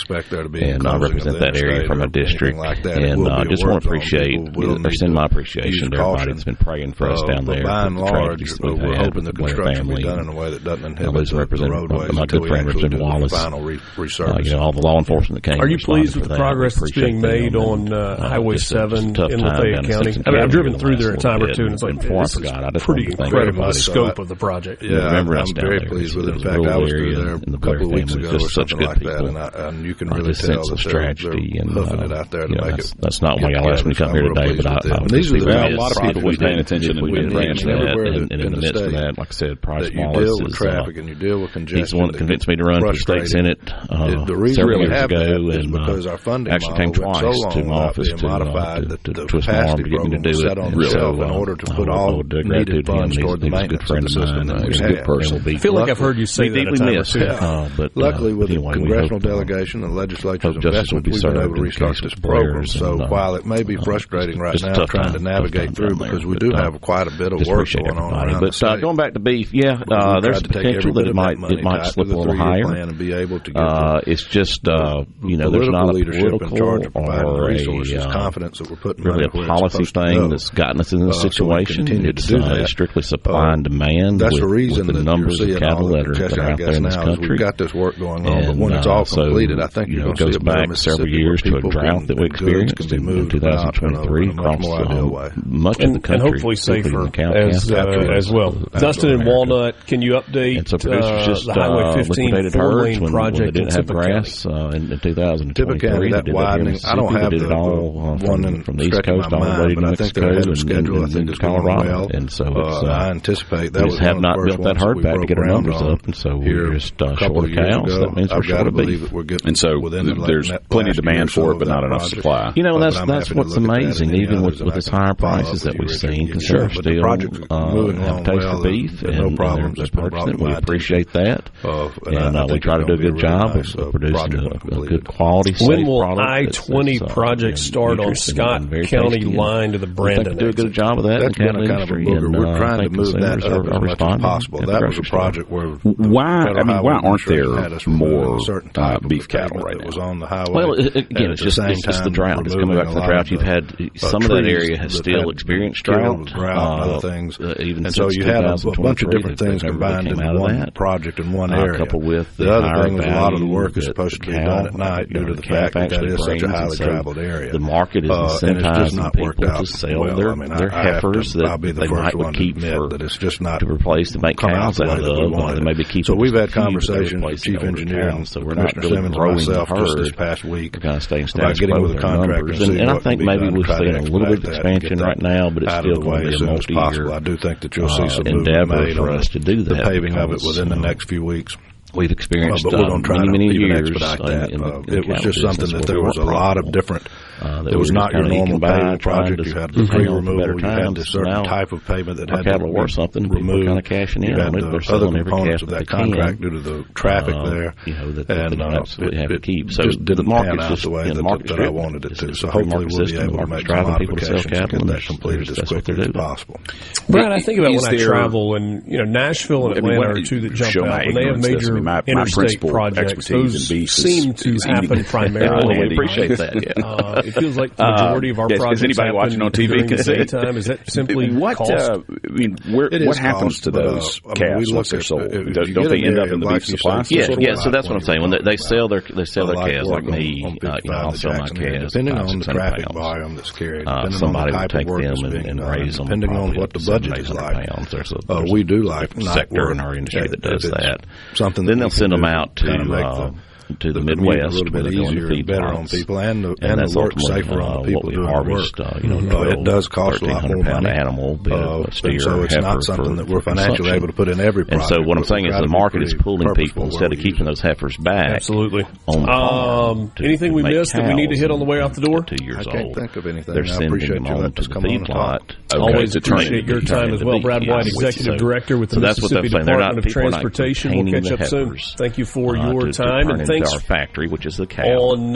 and I represent that area from a district. And just want to send my appreciation to everybody that's been praying for us down there. By and large, we're hoping the construction will be done in a way that doesn't inhibit the roadways. My good friend Representative Wallace, all the law enforcement that came. Are you pleased with the progress that's being made on Highway 7 in Lafayette County? I mean, I've driven through there a time or two, and it's like, this is pretty incredible, the scope of the project. Yeah, I'm very pleased with it. In fact, I was through there a couple of weeks ago or something like that, and you can really tell that they're hoofing it out there to make it. That's not why y'all asked me to come here today, but a lot of people have been paying attention, and we've been and in the midst of that, like I said, Price Wallace is traffic and you deal with congestion. He's the one that convinced me to run for state senate several years ago, and actually came twice to my office to twist my arm to get me to do it. In order to put all needed funds toward the maintenance of the system that we have. I feel like I've heard you say that a time or two. But luckily, with the congressional delegation and legislature's investment, we've been able to restart this program. So while it may be frustrating right now trying to navigate through, because we do have quite a bit of work going on around the state. But going back to beef, there's the potential that it might slip a little higher. It's just there's not a political or really a policy thing that's gotten us in this situation. It's strictly supply and demand. That's the reason with the numbers of cattle that are out there in this country. We've got this work going on, but when it's all completed, I think you're going to see a better Mississippi several years to a drought that we experienced can be moved in 2023 across much of the country, and hopefully safer as well. Dustin and Walnut, can you update the Highway 15 four-lane project in Tippah grass in 2023? That widening, I don't have it all from the East Coast all the way to Mexico and Colorado, and so I anticipate that we just have not built that hard back to get our numbers up, and so we're just short of cows. That means we're short of beef, and so there's plenty of demand for it, but not enough supply. You know, that's what's amazing, even with this higher prices that we've seen. Consumers still have a taste for beef, and they're purchasing. We appreciate that, and we try to do a good job of producing a good quality, safe product. When will I-20 project start on Scott County line to the Brandon? Do a good job of that in the cattle industry, and we're trying to move that up as much as possible. That was a project where why aren't there more beef cattle right now? On the highway. Well, again, it's the drought. It's coming back to the drought. You've had some of that area has still experienced drought, other things, even and so you had a bunch of different things combined in one project in one area. Coupled with the other thing was a lot of the work is supposed to be done at night due to the fact that is such a highly traveled area. The market is incentivizing people to sell their heifers that they might keep to replace to make cows out of. They maybe keep. So we've had conversations with Chief Engineer and Commissioner Simmons and myself just this past week about getting with the contractors. And I think maybe we're seeing a little bit of expansion right now, but it's still going to be a multi-year I do think that you'll see some movement for us to do that. The paving of it within the next few weeks. We've experienced many years. It was just something that there was a lot of different. It was not your normal paving project. You had the tree removal. You had this certain type of pavement that had to be removed. Kind of cashing in. You had the other components of that contract due to the traffic there, and absolutely have to keep. So the market just the way that I wanted it to. So hopefully we'll be able to make some modifications to get that completed as quickly as possible. Brad, I think about when I travel, and Nashville and Atlanta are two that jump out when they have major interstate projects. Those seem to happen primarily. We appreciate that. It feels like the majority of our projects. Is anybody watching on TV can see it? Is that simply cost? What happens to those calves once they're sold? Don't they end up in the beef supply? Yeah. So that's what I'm saying. When they sell their calves, like me, I'll sell my calves depending on the traffic volume that's carried. Somebody will take them and raise them. Depending on what the budget is like. We do like sector in our industry that does that. Then they'll send them out to the Midwest, a little bit easier and better on people, and the work safer on the people doing the work. It does cost a lot more money. Animal, steer, so it's not something that we're financially able to put in every project. And so what I'm saying is the market is pulling people instead of keeping those heifers back. Absolutely. On the farm anything we missed that we need to hit on the way out the door? 2 years old. I can't think of anything. They're sending them on to the feedlot. Always appreciate your time as well. Brad White, Executive Director with the Mississippi Department of Transportation. We'll catch up soon. Thank you for your time, and thanks our factory, which is the cow. On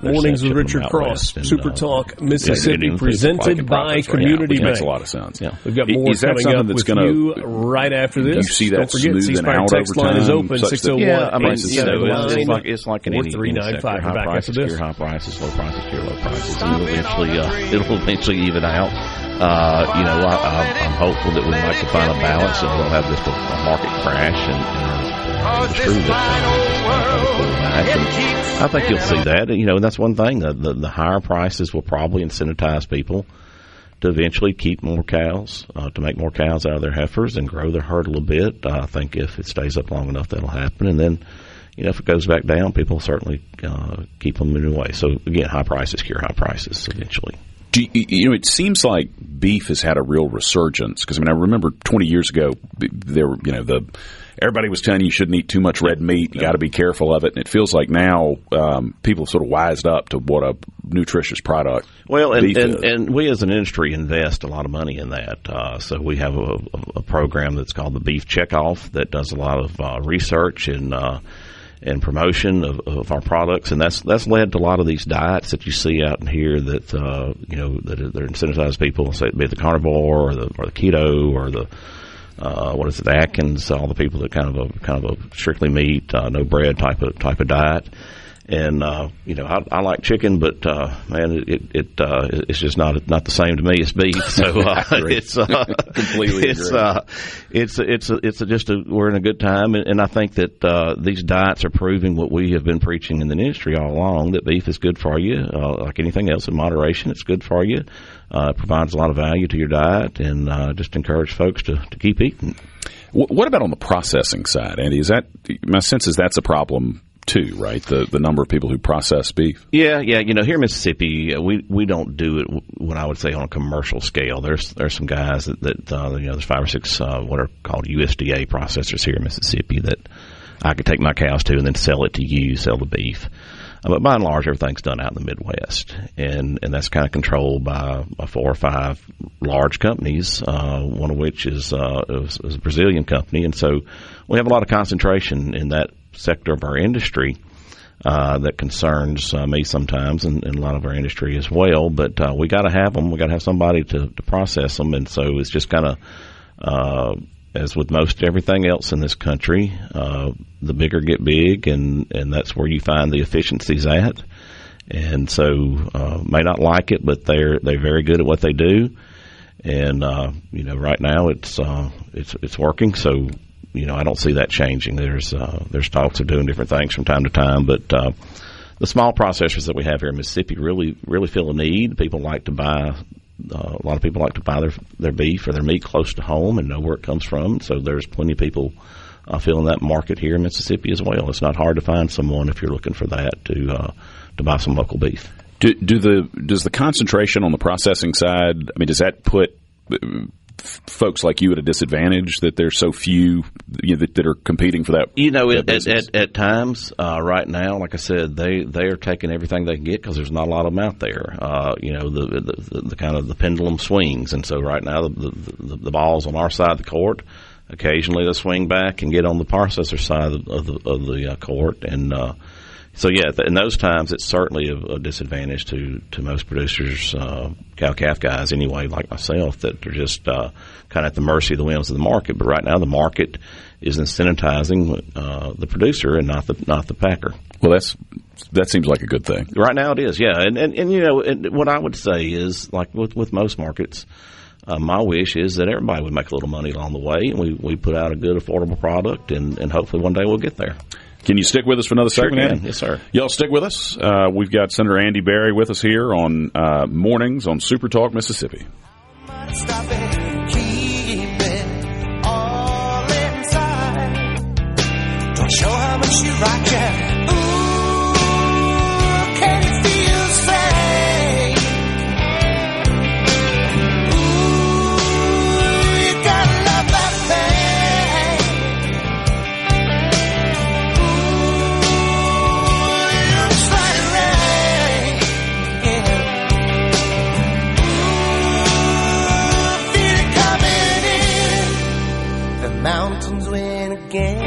Mornings with Richard Cross, SuperTalk Mississippi, presented by Community Bank. Makes a lot of sense. Yeah. We've got more coming up with you right after this. You see that. Don't forget, C-Spire text line is open, 601 it's like an 4395. High prices, pure high prices, low prices, pure low prices. And it'll eventually even out. I'm hopeful that we might find a balance and we'll have just a market crash and it's true that I think you'll see that. And that's one thing. The higher prices will probably incentivize people to eventually keep more cows, to make more cows out of their heifers and grow their herd a little bit. I think if it stays up long enough, that'll happen. And then, if it goes back down, people will certainly keep them in a way. So again, high prices cure high prices eventually. It seems like beef has had a real resurgence because I remember 20 years ago there were everybody was telling you shouldn't eat too much red meat. You got to be careful of it. And it feels like now people have sort of wised up to what a nutritious product. Well, and we as an industry invest a lot of money in that. So we have a program that's called the Beef Checkoff that does a lot of research and promotion of our products, and that's led to a lot of these diets that you see out in here that that incentivize people, say be it the carnivore or the keto or the the Atkins, all the people that kind of a strictly meat, no bread type of diet. And I like chicken, but man, it's just not the same to me as beef. So it's completely we're in a good time, and I think that these diets are proving what we have been preaching in the industry all along, that beef is good for you. Like anything else in moderation, it's good for you. It provides a lot of value to your diet, and just encourage folks to keep eating. What about on the processing side, Andy? My sense is that's a problem too, right? The number of people who process beef. Yeah. Here in Mississippi, we don't do it what I would say on a commercial scale. There's some guys that there's 5 or 6 what are called USDA processors here in Mississippi that I could take my cows to and then sell it to you, sell the beef. But by and large, everything's done out in the Midwest, and that's kind of controlled by 4 or 5 large companies, one of which is a Brazilian company, and so we have a lot of concentration in that sector of our industry that concerns me sometimes, and a lot of our industry as well. But we got to have them. We got to have somebody to process them, and so it's just kind of as with most everything else in this country, the bigger get big, and that's where you find the efficiencies at. And so may not like it, but they're very good at what they do. And right now it's working. So I don't see that changing. There's talks of doing different things from time to time, but the small processors that we have here in Mississippi really feel a need. People like to buy. A lot of people like to buy their beef or their meat close to home and know where it comes from. So there's plenty of people filling that market here in Mississippi as well. It's not hard to find someone if you're looking for that to buy some local beef. Does the concentration on the processing side? I mean, does that put folks like you at a disadvantage that there's so few that are competing for that? At times, right now, like I said, they are taking everything they can get because there's not a lot of them out there. The kind of the pendulum swings, and so right now the ball's on our side of the court. Occasionally they'll swing back and get on the processor side of the court, and so in those times it's certainly a disadvantage to most producers, cow-calf guys anyway, like myself, that are just kind of at the mercy of the whims of the market. But right now the market is incentivizing the producer and not the packer. Well, that seems like a good thing. Right now it is, yeah. And what I would say is, like with most markets, my wish is that everybody would make a little money along the way, and we put out a good, affordable product, and hopefully one day we'll get there. Can you stick with us for another segment, Andy? Yes, sir. Y'all stick with us. We've got Senator Andy Berry with us here on Mornings on SuperTalk Mississippi. Stop it, keep it all inside. Don't show how much you rock it. Ooh, can it feel safe? Ooh, you gotta love that thing. Ooh, looks like rain. Ooh, feel it coming in. The mountains win again.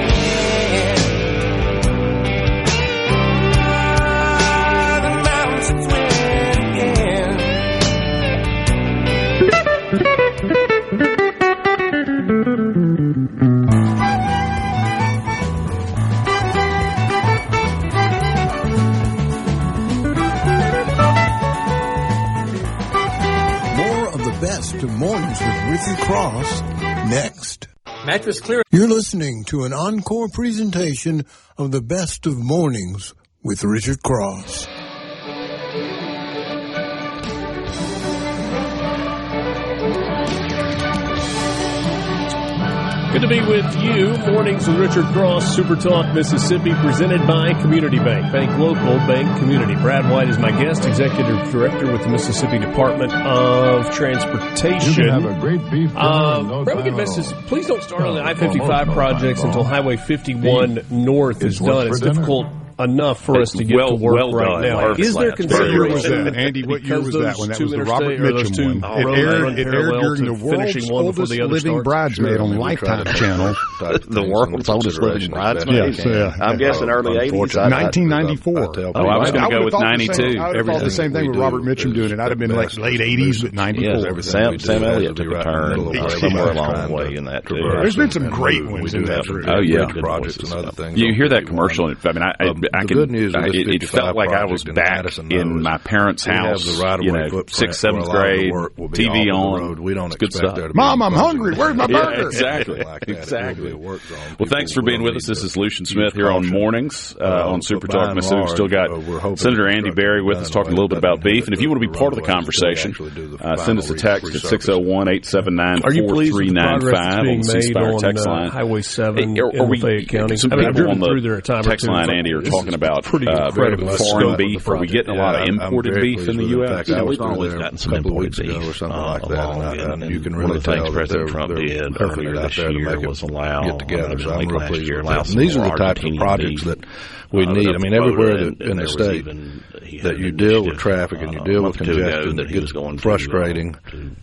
Best of Mornings with Richard Cross next. Mattress Clear. You're listening to an encore presentation of the Best of Mornings with Richard Cross. Good to be with you. Mornings with Richard Cross, SuperTalk Mississippi, presented by Community Bank. Bank local, bank community. Brad White is my guest, Executive Director with the Mississippi Department of Transportation. You can have a great beef Brad, we can message, please don't start on the I-55 projects until Highway 51 North is done. It's difficult enough for us to get to work right now. Is there consideration? Andy, what year was that when that was the Robert Mitchum one? It aired during the world's oldest living bridesmaid on Lifetime Channel. The world's oldest living bridesmaid? Yes, I'm guessing early 80s. 1994. I was going to go with 92. I would have thought the same thing with Robert Mitchum doing it. I'd have been like late 80s, but 94. Sam Elliott took a turn somewhere along the way in that, too. There's been some great ones in that. Oh, yeah. Projects and other things. You hear that commercial, I mean, good news is it felt like I was back in my parents' house. The right-of-way 6th, 7th grade, TV on. We don't good expect stuff. Mom, I'm hungry. Where's my burger? Exactly. Well, thanks for being with us. This is Lucian Smith here on Mornings on SuperTalk Mississippi. We've still got Senator Andy Berry with us talking a little bit about beef. And if you want to be part of the conversation, send us a text at 601-879-4395 on the ceasefire text line. Highway 7 in Fayette County. Some people on the text line, Andy, are talking about foreign beef. Are we getting a lot of imported beef in the U.S.? We've always gotten some imported beef or something like that. And you can really tell that President Trump did earlier this year was allow get together. So I'm real pleased with that. And these are the types of projects that we need. I mean, everywhere in the state that you deal with traffic and you deal with congestion that gets frustrating.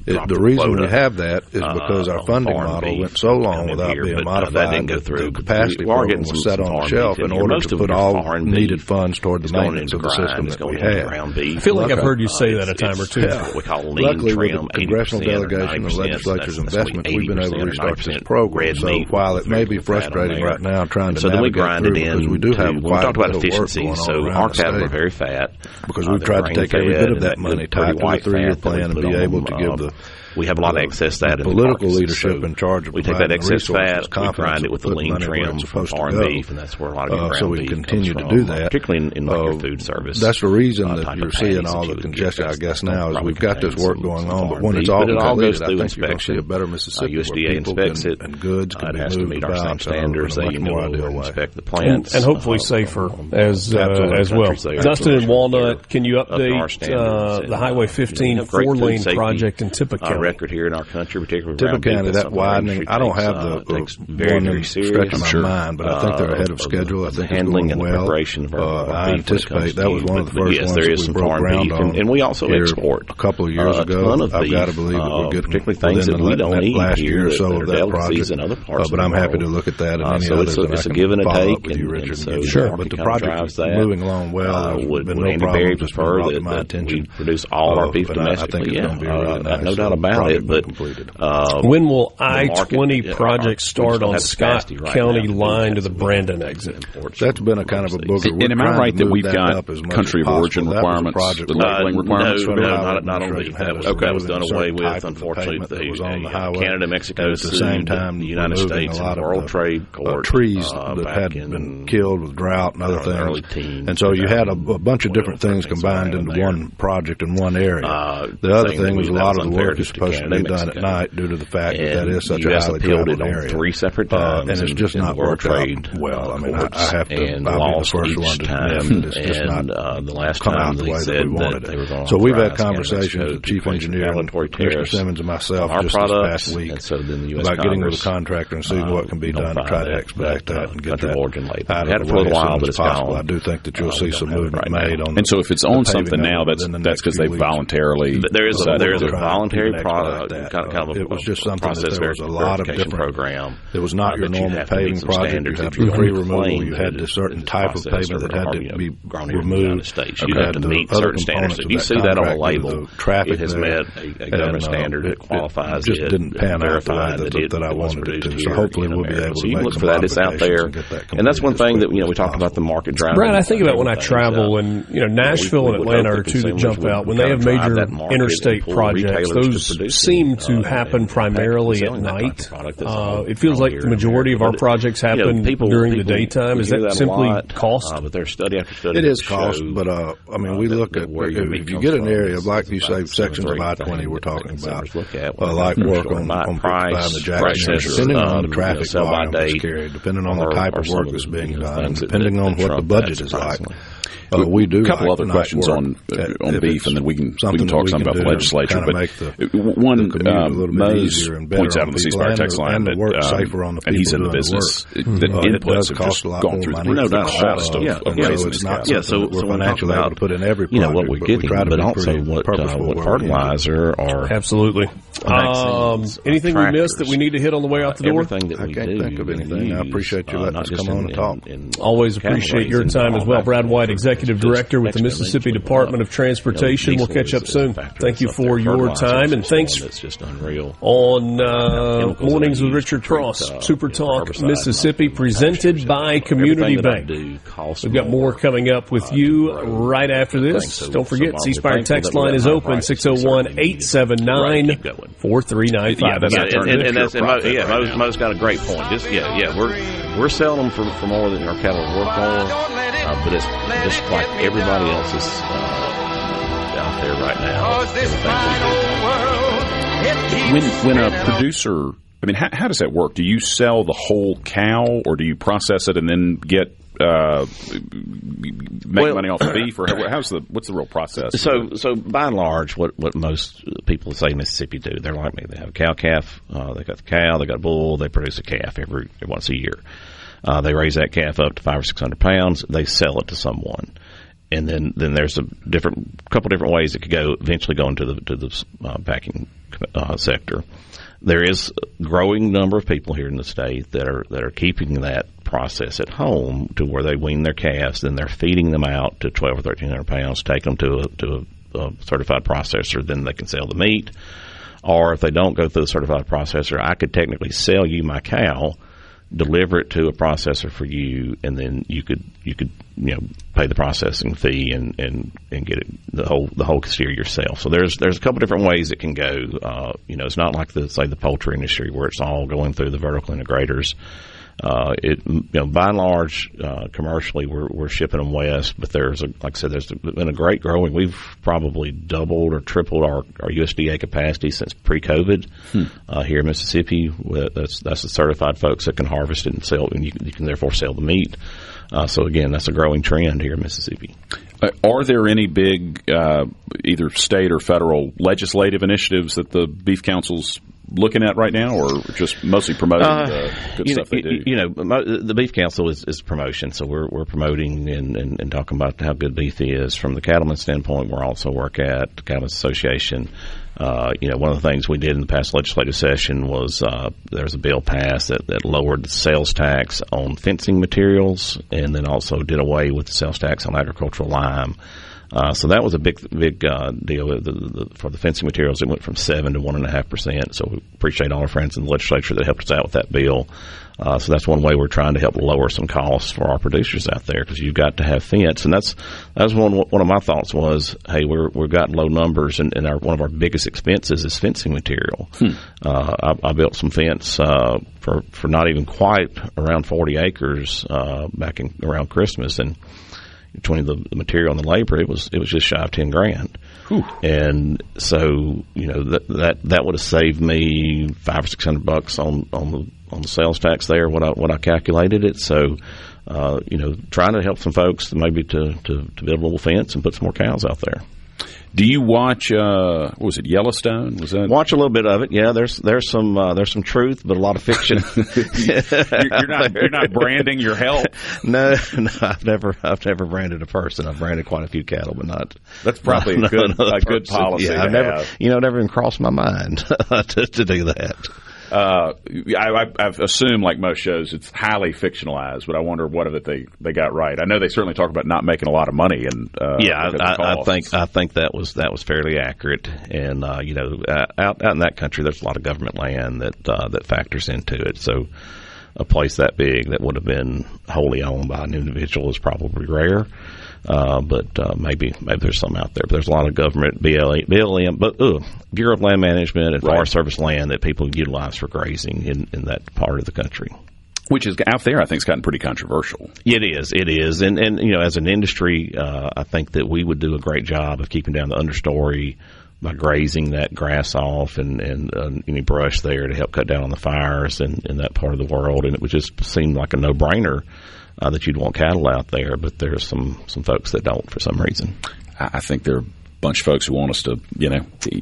The reason we have that is because our funding model went so long without being modified that the capacity program was set on the shelf in order to put all needed funds toward the maintenance of the system that we have. I feel like I've heard you say that a time or two. Luckily, with the congressional delegation and the legislature's investment, we've been able to restart this program. So while it may be frustrating right now trying to navigate through, because we do have quite a bit of work going on so our cattle are very fat. Because we've tried to take every bit of that money, tied to a 3-year plan, and be able to give the we have a lot of excess fat in political leadership in charge of we take that excess fat, we grind it with the lean trim from foreign beef, and that's where a lot of ground so we beef continue comes to do from, that, particularly in your food service. That's the reason that you're seeing all the congestion, I guess, now is we've got this work going on, but when it's all completed, I think you're going to see a better Mississippi USDA inspects it, and goods can be moved about our standards. They inspect the plants and hopefully safer as well. Dustin and Walnut, can you update the Highway 15 4-lane project in Tippecanoe? Record here in our country, particularly Tippecanoe, that widening, I don't have the one stretch in my mind, but I think they're ahead of schedule. I think handling it's and going well. preparation of I anticipate that was one of the first ones there is some foreign beef, and we also export a couple of years ago. I've got to believe that we're getting particularly things that we don't eat last year or here so of that project. In other parts but I'm happy to look at that and any others that I can follow up with you, Richard. Sure, but the project is moving along well. There's been no problems that's been brought to my attention. We produce all our beef domestically. No doubt about it. But when will I-20 project start on Scott County line to the Brandon exit? That's been a kind of a booger. And am I right that we've got country of origin requirements, the labeling requirements? No, not on beef. That was done away with, unfortunately. Canada, Mexico, at the same time, the United States, and World Trade Court, trees that had been killed with drought and other things. And so you had a bunch of different things combined into one project in one area. The other thing was a lot of the work is supposed to be done at night due to the fact that is such a highly traveled area. 3 separate times, and it's just not worked out well. I mean, I have to. I'll be the first one to admit that it's just not the last come time out the way that we wanted it. So we've had conversations with the chief engineer and Mr. Simmons and myself just this past week about getting with the contractor and seeing what can be done to try to expedite that and get that out of the way as soon as possible. I do think that you'll see some movement made on. And so if it's on something now, that's because they voluntarily. There is a voluntary product. It was just something that there was a lot of different program. It was not your normal paving project. You had debris removal. You had a certain type of pavement that had to be removed. You had to meet certain standards. If you see that on a label, it has met a government standard that qualifies it. Just didn't pan out the way that I wanted it to. So hopefully we'll be able to make look for that. It's out there, and that's one thing that we talk about the market driving. Brad, I think about when I travel, and Nashville and Atlanta are two that jump out. When they have major interstate projects, those seem to happen primarily at night. It feels like the majority of our projects happen during the daytime. Is that simply cost? But there's study after study. It is cost, but I mean, we look at if you get an area like you say sections of I-20 we're talking about, like work on 55 and the Jackson, depending on the traffic volume that's carried, depending on the type of work that's being done, and depending on what the budget is like. We do a couple other questions on beef, and then we can talk some about the legislature. But one, Mose points out on the ceasefire text line that, and he's in the business, that inputs have just gone through the roof. No doubt cost of raising this cattle. So we're financially able to put in every project, what we're getting, but also what fertilizer or absolutely. Anything we missed that we need to hit on the way out the door? Everything that we do. I can't think of anything. I appreciate you letting us come on and talk. Always appreciate your time as well. Brad White, Executive Director with the Mississippi Department of Transportation. We'll catch up soon. Thank you for your time, and thanks on Mornings with Richard Cross, SuperTalk Mississippi, presented by Community Bank. We've got more coming up with you right after this. Don't forget, C Spire text line is open, 601-879-4395. Mo's got a great point. We're selling them for more than our cattle are worth more, but it's just like everybody else is out there right now. When a producer, I mean, how does that work? Do you sell the whole cow, or do you process it and then get make money off the beef, or what's the real process? So by and large, what most people say in Mississippi do, they're like me. They have a cow calf. They got the cow. They got a bull. They produce a calf every once a year. They raise that calf up to 500 or 600 pounds. They sell it to someone, and then there's a couple different ways it could go. Eventually, go into the packing sector. There is a growing number of people here in the state that are keeping that process at home to where they wean their calves, then they're feeding them out to 1,200 or 1,300 pounds, take them to a certified processor, then they can sell the meat. Or if they don't go through the certified processor, I could technically sell you my cow, deliver it to a processor for you, and then you could pay the processing fee and get it the whole steer yourself. So there's a couple different ways it can go. It's not like the poultry industry where it's all going through the vertical integrators. By and large, commercially, we're shipping them west, but there's been a great growing. We've probably doubled or tripled our USDA capacity since pre-COVID here in Mississippi. That's the certified folks that can harvest it and sell, and you can therefore sell the meat. So again, that's a growing trend here in Mississippi. Are there any big, either state or federal legislative initiatives that the Beef Council's looking at right now, or just mostly promoting the good stuff they do? The Beef Council is promotion, so we're promoting and talking about how good beef is. From the cattleman standpoint, we're also work at the Cattlemen's Association. One of the things we did in the past legislative session was there was a bill passed that lowered the sales tax on fencing materials, and then also did away with the sales tax on agricultural lime. So that was a big deal for the fencing materials. It went from 7% to 1.5%. So we appreciate all our friends in the legislature that helped us out with that bill. So that's one way we're trying to help lower some costs for our producers out there, because you've got to have fence. And that's one of my thoughts was, hey, we've got low numbers, and one of our biggest expenses is fencing material. I built some fence for not even quite around 40 acres back around Christmas, and between the material and the labor, it was just shy of $10,000. And so that would have saved me $500 or $600 on the sales tax there when I calculated it. So trying to help some folks maybe to build a little fence and put some more cows out there. Do you watch? What was it, Yellowstone? Was that? Watch a little bit of it. Yeah, there's some truth, but a lot of fiction. you're not branding your help. No, I've never branded a person. I've branded quite a few cattle, but not. That's probably a good policy. Yeah, never even crossed my mind to do that. I've assumed, like most shows, it's highly fictionalized, but I wonder what of it they got right. I know they certainly talk about not making a lot of money, and I think that was fairly accurate. And out in that country, there's a lot of government land that factors into it. So a place that big that would have been wholly owned by an individual is probably rare. But maybe there's some out there. But there's a lot of government, BLM, Bureau of Land Management and Forest Service land that people utilize for grazing in that part of the country. Which is out there, I think, has gotten pretty controversial. It is. And as an industry, I think that we would do a great job of keeping down the understory by grazing that grass off and any brush there to help cut down on the fires in that part of the world. And it would just seem like a no-brainer that you'd want cattle out there, but there's some folks that don't for some reason. I think there are a bunch of folks who want us to,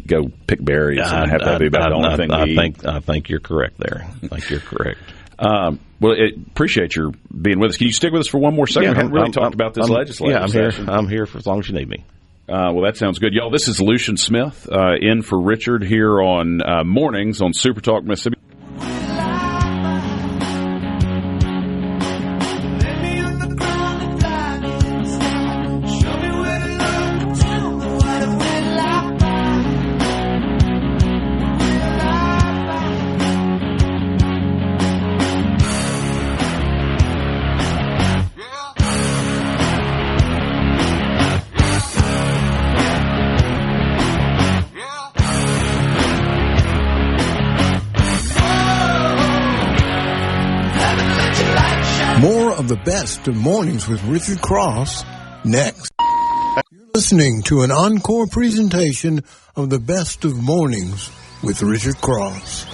go pick berries and have that be about the only thing we eat. I think you're correct there. I think you're correct. Appreciate your being with us. Can you stick with us for one more second? We haven't really talked about this legislative session. I'm here for as long as you need me. Well, that sounds good. Y'all, this is Lucian Smith in for Richard here on Mornings on SuperTalk Mississippi. More of the best of Mornings with Richard Cross next. You're listening to an encore presentation of the best of Mornings with Richard Cross.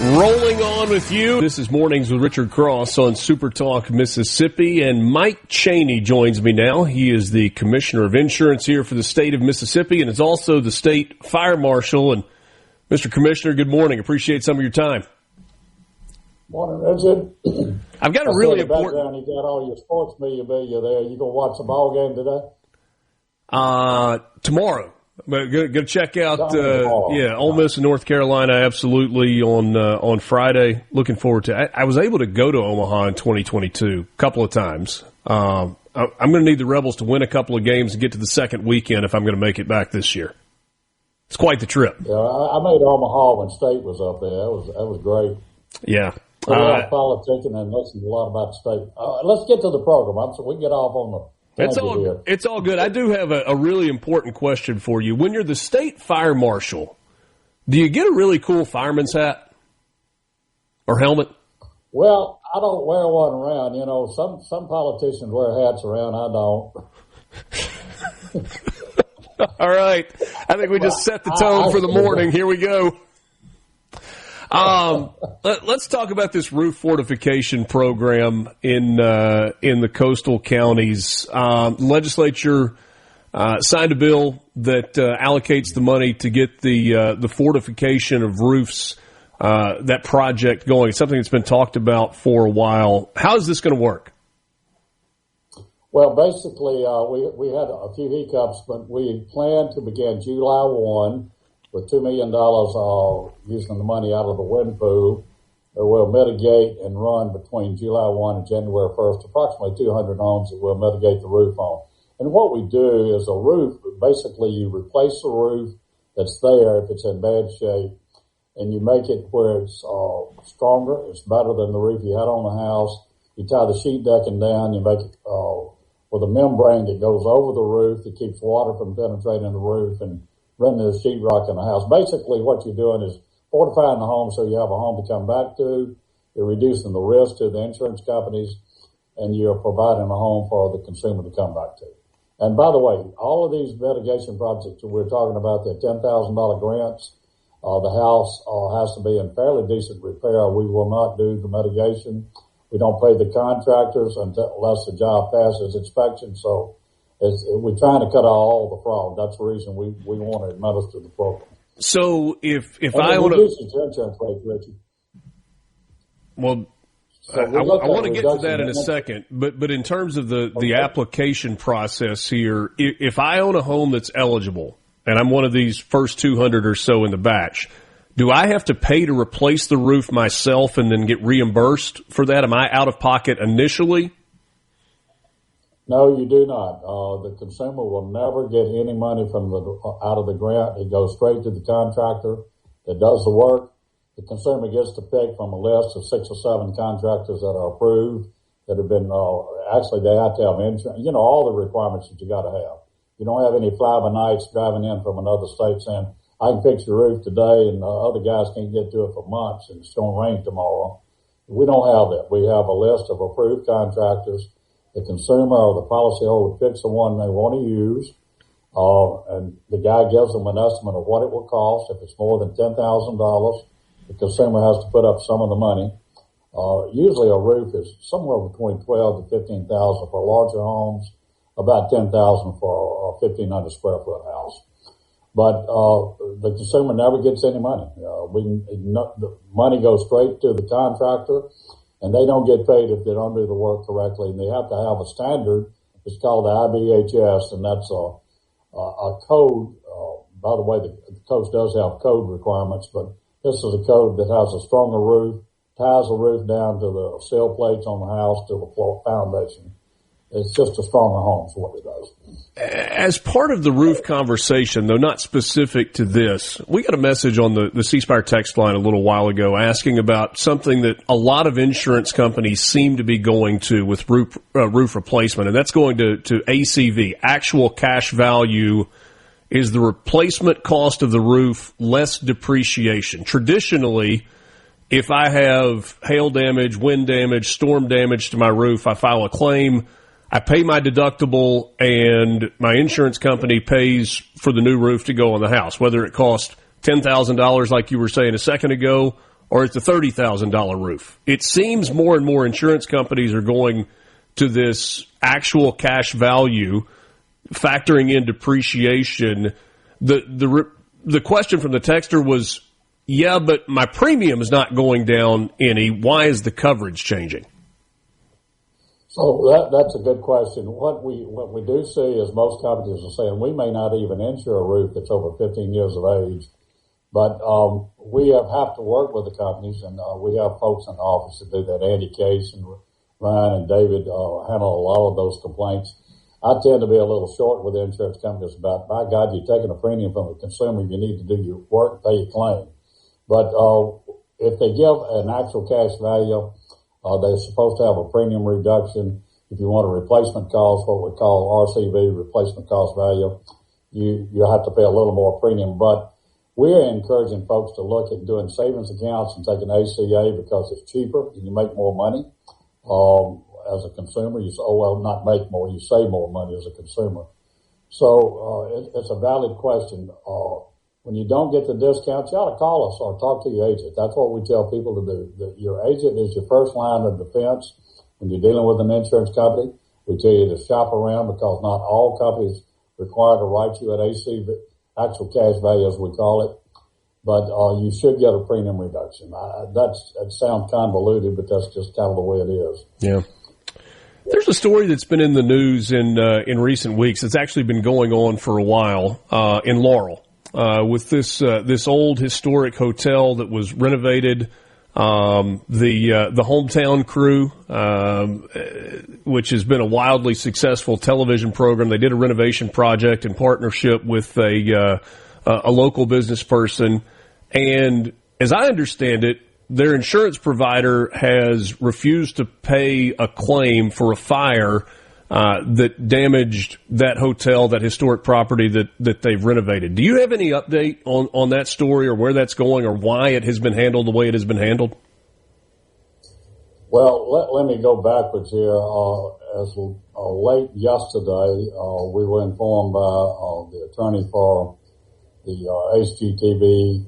Rolling on with you. This is Mornings with Richard Cross on SuperTalk Mississippi, and Mike Cheney joins me now. He is the Commissioner of Insurance here for the state of Mississippi and is also the state fire marshal. And Mr. Commissioner, good morning. Appreciate some of your time. Morning, Richard. I've got a really important... You got all your sports media there. You going to watch the ball game today? Tomorrow. But going to check out, Ole Miss and North Carolina absolutely on Friday. Looking forward to it. I was able to go to Omaha in 2022 a couple of times. I'm going to need the Rebels to win a couple of games and get to the second weekend if I'm going to make it back this year. It's quite the trip. Yeah, I made Omaha when State was up there. That was great. Yeah. A lot of politicking and listened a lot about the state. Let's get to the program. So we can get off on the... It's all good. I do have a really important question for you. When you're the state fire marshal, do you get a really cool fireman's hat or helmet? Well, I don't wear one around. You know, some politicians wear hats around. I don't. All right. I think we just set the tone for the morning. Here we go. Let's talk about this roof fortification program in the coastal counties. Legislature signed a bill that allocates the money to get the fortification of roofs, that project going. It's something that's been talked about for a while. How is this going to work? Well, basically, we had a few hiccups, but we planned to begin July 1. With $2 million using the money out of the wind pool, we'll mitigate and run between July 1 and January 1st, approximately 200 homes that we'll mitigate the roof on. And what we do is a roof, basically you replace the roof that's there if it's in bad shape, and you make it where it's stronger, it's better than the roof you had on the house. You tie the sheet decking down, you make it with a membrane that goes over the roof that keeps water from penetrating the roof and running the sheetrock in the house. Basically, what you're doing is fortifying the home so you have a home to come back to. You're reducing the risk to the insurance companies, and you're providing a home for the consumer to come back to. And by the way, all of these mitigation projects that we're talking about, they're $10,000 grants. The house has to be in fairly decent repair. We will not do the mitigation. We don't pay the contractors unless the job passes inspection. So we're trying to cut out all the fraud. That's the reason we want to administer the program. So if I want to... Well, I want to get to that in a second, but in terms of the application process here, if I own a home that's eligible, and I'm one of these first 200 or so in the batch, do I have to pay to replace the roof myself and then get reimbursed for that? Am I out of pocket initially? No, you do not. The consumer will never get any money from out of the grant. It goes straight to the contractor that does the work. The consumer gets to pick from a list of 6 or 7 contractors that are approved, that have been, actually they have to have insurance, all the requirements that you got to have. You don't have any fly-by-nights driving in from another state saying, I can fix your roof today and other guys can't get to it for months and it's going to rain tomorrow. We don't have that. We have a list of approved contractors. The consumer or the policyholder picks the one they want to use, and the guy gives them an estimate of what it will cost. If it's more than $10,000, the consumer has to put up some of the money. Usually a roof is somewhere between $12,000 to $15,000 for larger homes, about $10,000 for a 1,500 square foot house. But the consumer never gets any money. The money goes straight to the contractor. And they don't get paid if they don't do the work correctly. And they have to have a standard. It's called the IBHS, and that's a code. By the way, the coast does have code requirements, but this is a code that has a stronger roof, ties the roof down to the sill plates on the house to the floor foundation. It's just a stronger home is what it does. As part of the roof conversation, though not specific to this, we got a message on the C Spire text line a little while ago asking about something that a lot of insurance companies seem to be going to with roof replacement, and that's going to ACV, actual cash value is the replacement cost of the roof less depreciation. Traditionally, if I have hail damage, wind damage, storm damage to my roof, I file a claim, I pay my deductible, and my insurance company pays for the new roof to go on the house, whether it costs $10,000 like you were saying a second ago, or it's a $30,000 roof. It seems more and more insurance companies are going to this actual cash value, factoring in depreciation. The question from the texter was, yeah, but my premium is not going down any. Why is the coverage changing? So that's a good question. What we do see is most companies are saying we may not even insure a roof that's over 15 years of age, but we have to work with the companies, and we have folks in the office that do that. Andy Case and Ryan and David handle a lot of those complaints. I tend to be a little short with the insurance companies about, by God, you're taking a premium from the consumer. You need to do your work, pay your claim. But if they give an actual cash value, they're supposed to have a premium reduction. If you want a replacement cost, what we call RCV, replacement cost value, you have to pay a little more premium. But we're encouraging folks to look at doing savings accounts and taking ACA because it's cheaper and you make more money. As a consumer, you say, not make more, you save more money as a consumer. So it's a valid question. When you don't get the discount, you ought to call us or talk to your agent. That's what we tell people to do. Your agent is your first line of defense when you're dealing with an insurance company. We tell you to shop around because not all companies require to write you at AC, actual cash value as we call it. But you should get a premium reduction. That sounds convoluted, but that's just kind of the way it is. Yeah. There's a story that's been in the news in recent weeks. It's actually been going on for a while in Laurel. With this old historic hotel that was renovated, the Hometown Crew, which has been a wildly successful television program. They did a renovation project in partnership with a local business person, and as I understand it, their insurance provider has refused to pay a claim for a fire that damaged that hotel, that historic property that they've renovated. Do you have any update on that story or where that's going or why it has been handled the way it has been handled? Well, let me go backwards here. As late yesterday, we were informed by the attorney for the HGTV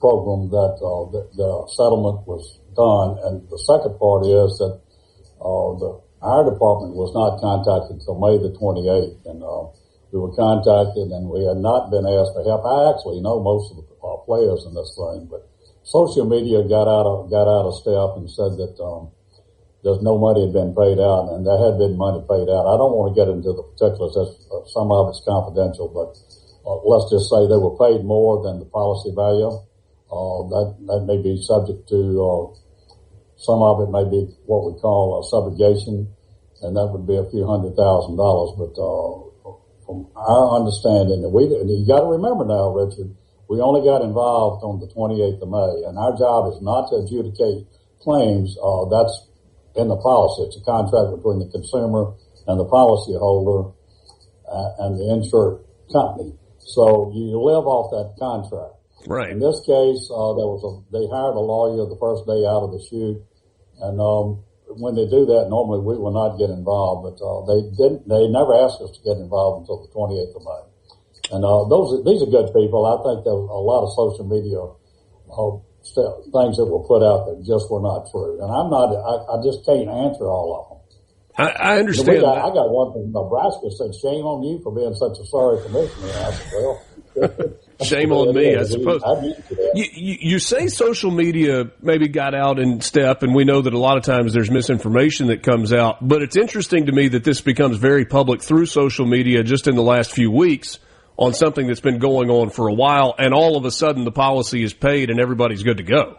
program that the settlement was done. And the second part is that our department was not contacted until May the 28th, and we were contacted, and we had not been asked for help. I actually know most of the players in this thing, but social media got out of step and said that there's no money had been paid out, and there had been money paid out. I don't want to get into the particulars. Some of it's confidential, but let's just say they were paid more than the policy value. That may be subject to some of it may be what we call subrogation, and that would be a few $100,000. But from our understanding, you got to remember now, Richard, we only got involved on the 28th of May, and our job is not to adjudicate claims. That's in the policy. It's a contract between the consumer and the policyholder and the insured company. So you live off that contract. Right. In this case, they hired a lawyer the first day out of the chute. And when they do that, normally we will not get involved, but they never asked us to get involved until the 28th of May. And these are good people. I think there were a lot of social media things that were put out that just were not true. And I just can't answer all of them. I understand. I got one from Nebraska that said, "Shame on you for being such a sorry commissioner." I said, well, shame on me, I suppose. You say social media maybe got out in step, and we know that a lot of times there's misinformation that comes out, but it's interesting to me that this becomes very public through social media just in the last few weeks on something that's been going on for a while, and all of a sudden the policy is paid and everybody's good to go.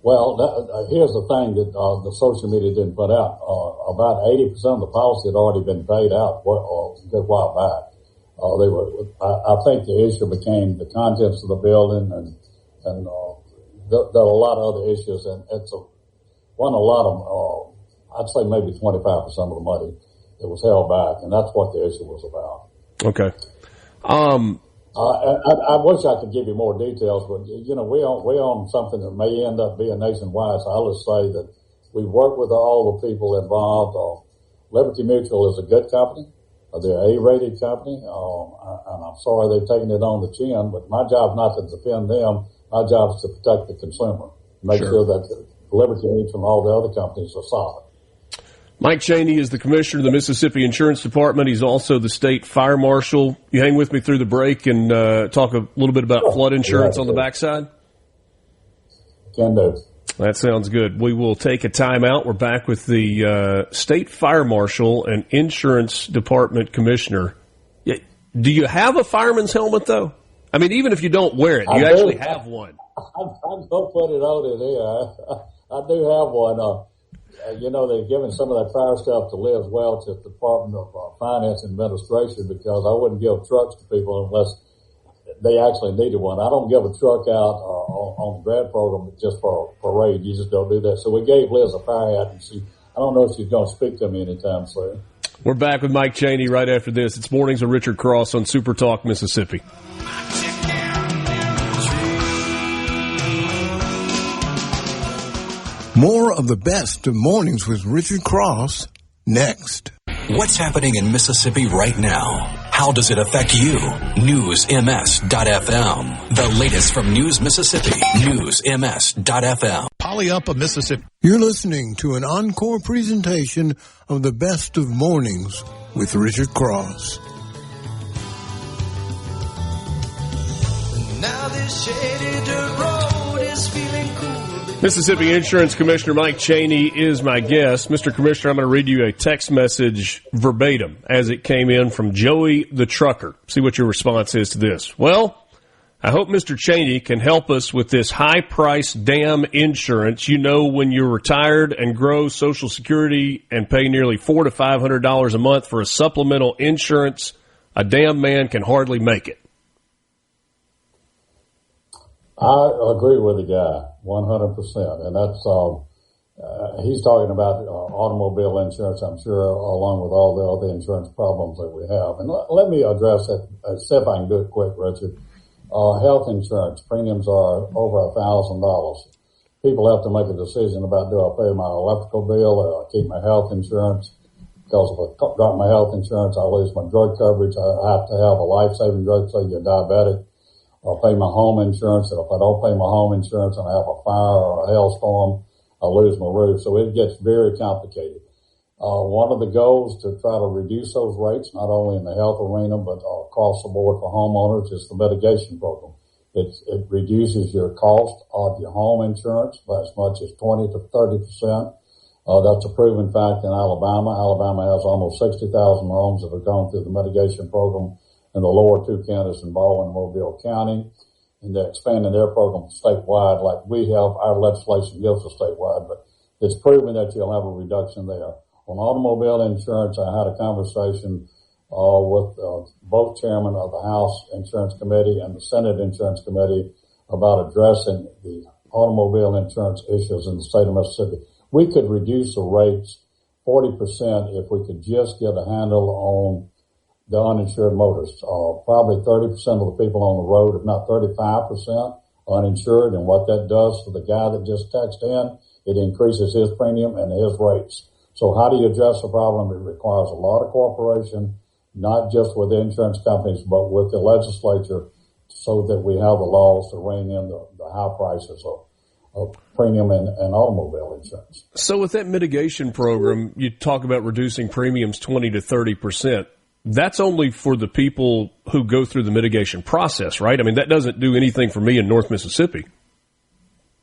Well, here's the thing that the social media didn't put out. About 80% of the policy had already been paid out a good while back. I think the issue became the contents of the building, and there are a lot of other issues, and I'd say maybe 25% of the money that was held back, and that's what the issue was about. Okay. I wish I could give you more details, but we own something that may end up being nationwide. So I'll just say that we work with all the people involved. Liberty Mutual is a good company. They're an A-rated company, and I'm sorry they've taken it on the chin. But my job is not to defend them. My job is to protect the consumer, make sure that Liberty Mutual and all the other companies are solid. Mike Cheney is the commissioner of the Mississippi Insurance Department. He's also the state fire marshal. You hang with me through the break and talk a little bit about flood insurance on the backside? Can do. That sounds good. We will take a timeout. We're back with the state fire marshal and insurance department commissioner. Do you have a fireman's helmet, though? I mean, even if you don't wear it, you actually have one. I'm going to put it on in here. I do have one. They're giving some of that fire stuff to Liz Welch at the Department of Finance and Administration because I wouldn't give trucks to people unless they actually needed one. I don't give a truck out on the grad program just for a parade. You just don't do that. So we gave Liz a fire hat, and I don't know if she's going to speak to me anytime soon. We're back with Mike Cheney right after this. It's Mornings with Richard Cross on SuperTalk Mississippi. More of the best of Mornings with Richard Cross next. What's happening in Mississippi right now? How does it affect you? NewsMS.FM. The latest from News Mississippi. NewsMS.FM. Poly Up of Mississippi. You're listening to an encore presentation of the best of Mornings with Richard Cross. Now this shaded road is feeling cool. Mississippi Insurance Commissioner Mike Cheney is my guest. Mr. Commissioner, I'm going to read you a text message verbatim as it came in from Joey the Trucker. See what your response is to this. Well, I hope Mr. Cheney can help us with this high-priced damn insurance. You know, when you're retired and grow Social Security and pay nearly $400 to $500 a month for a supplemental insurance, a damn man can hardly make it. I agree with the guy 100%, and that's he's talking about automobile insurance, I'm sure, along with all the other insurance problems that we have. And let me address it, see if I can do it quick, Richard. Health insurance premiums are over $1,000. People have to make a decision about, do I pay my electrical bill or I keep my health insurance? Because if I drop my health insurance, I lose my drug coverage. I have to have a life-saving drug, say you're diabetic. I'll pay my home insurance, and if I don't pay my home insurance and I have a fire or a hailstorm, I'll lose my roof. So it gets very complicated. One of the goals to try to reduce those rates, not only in the health arena, but across the board for homeowners, is the mitigation program. It reduces your cost of your home insurance by as much as 20 to 30%. That's a proven fact in Alabama. Alabama has almost 60,000 homes that have gone through the mitigation program in the lower two counties in Baldwin and Mobile County, and they're expanding their program statewide like we have. Our legislation gives us statewide, but it's proven that you'll have a reduction there. On automobile insurance, I had a conversation with both chairmen of the House Insurance Committee and the Senate Insurance Committee about addressing the automobile insurance issues in the state of Mississippi. We could reduce the rates 40% if we could just get a handle on the uninsured motorists. Probably 30% of the people on the road, if not 35%, uninsured. And what that does to the guy that just texted in, it increases his premium and his rates. So how do you address the problem? It requires a lot of cooperation, not just with the insurance companies, but with the legislature, so that we have the laws to rein in the high prices of premium and automobile insurance. So with that mitigation program, you talk about reducing premiums 20 to 30%. That's only for the people who go through the mitigation process, right? I mean, that doesn't do anything for me in North Mississippi.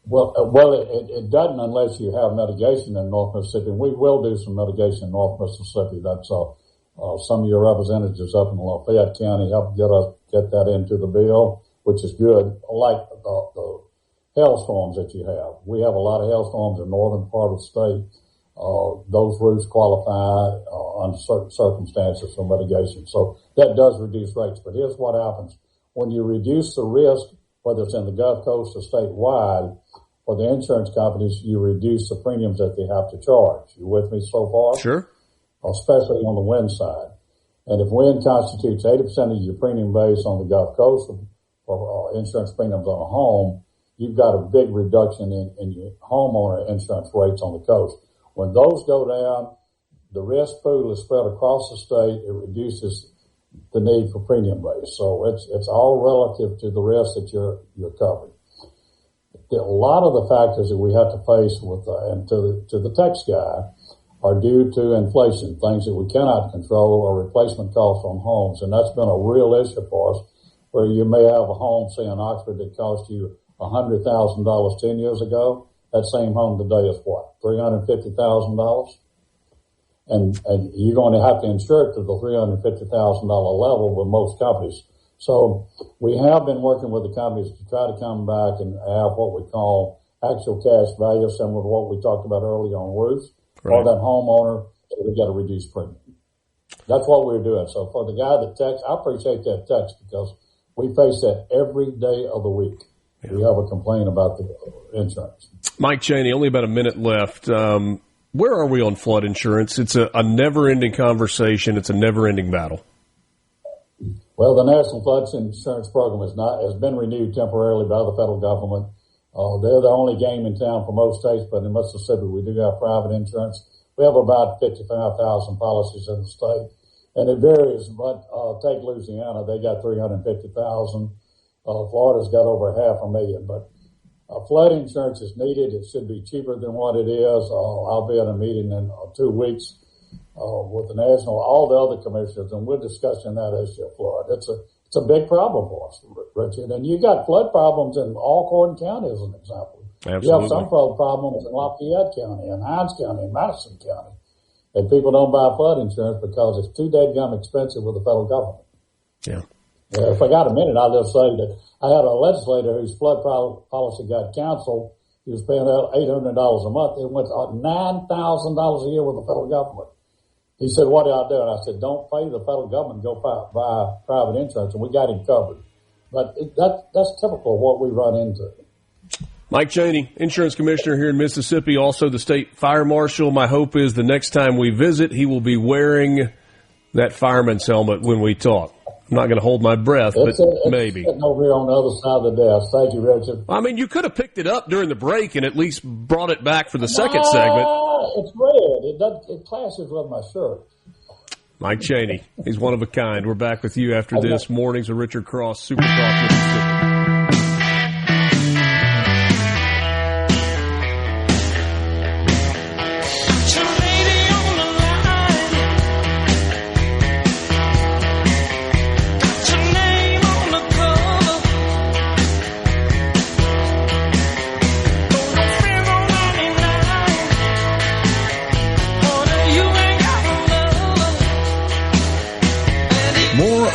Well, it doesn't unless you have mitigation in North Mississippi. We will do some mitigation in North Mississippi. That's some of your representatives up in Lafayette County helped get that into the bill, which is good. Like the hailstorms that you have. We have a lot of hailstorms in the northern part of the state. Those roofs qualify under certain circumstances for mitigation. So that does reduce rates. But here's what happens. When you reduce the risk, whether it's in the Gulf Coast or statewide, for the insurance companies, you reduce the premiums that they have to charge. You with me so far? Sure. Especially on the wind side. And if wind constitutes 80% of your premium base on the Gulf Coast for insurance premiums on a home, you've got a big reduction in your homeowner insurance rates on the coast. When those go down, the risk pool is spread across the state. It reduces the need for premium base. So it's all relative to the risk that you're covering. A lot of the factors that we have to face with, and to the text guy, are due to inflation, things that we cannot control, or replacement costs on homes. And that's been a real issue for us, where you may have a home, say in Oxford, that cost you $100,000 10 years ago. That same home today is what, $350,000? And you're going to have to insure it to the $350,000 level with most companies. So we have been working with the companies to try to come back and have what we call actual cash value, similar to what we talked about earlier on roofs, or that homeowner, so we get a reduced premium. That's what we're doing. So for the guy that texts, I appreciate that text, because we face that every day of the week. Yeah. We have a complaint about the insurance. Mike Chaney, only about a minute left. Where are we on flood insurance? It's a never-ending conversation. It's a never-ending battle. Well, the National Flood Insurance Program has been renewed temporarily by the federal government. They're the only game in town for most states, but in Mississippi we do have private insurance. We have about 55,000 policies in the state, and it varies. But take Louisiana, they got 350,000. Florida's got over 500,000. But flood insurance is needed. It should be cheaper than what it is. I'll be at a meeting in 2 weeks with the national, all the other commissioners, and we're discussing that issue of flood. It's a big problem for us, Richard. And you got flood problems in Alcorn County, as an example. Absolutely. You have some flood problems in Lafayette County and Hinds County and Madison County. And people don't buy flood insurance because it's too dadgum expensive with the federal government. Yeah. If I got a minute, I'll just say that I had a legislator whose flood policy got canceled. He was paying out $800 a month. It went to $9,000 a year with the federal government. He said, "What do I do?" And I said, "Don't pay the federal government. Go buy private insurance." And we got him covered. But that's typical of what we run into. Mike Chaney, insurance commissioner here in Mississippi, also the state fire marshal. My hope is the next time we visit, he will be wearing that fireman's helmet when we talk. I'm not going to hold my breath, but maybe. It's over here on the other side of the desk. Thank you, Richard. I mean, you could have picked it up during the break and at least brought it back for the second segment. It's red. It clashes with my shirt. Mike Chaney, he's one of a kind. We're back with you after this. Mornings with Richard Cross, SuperTalk Mississippi.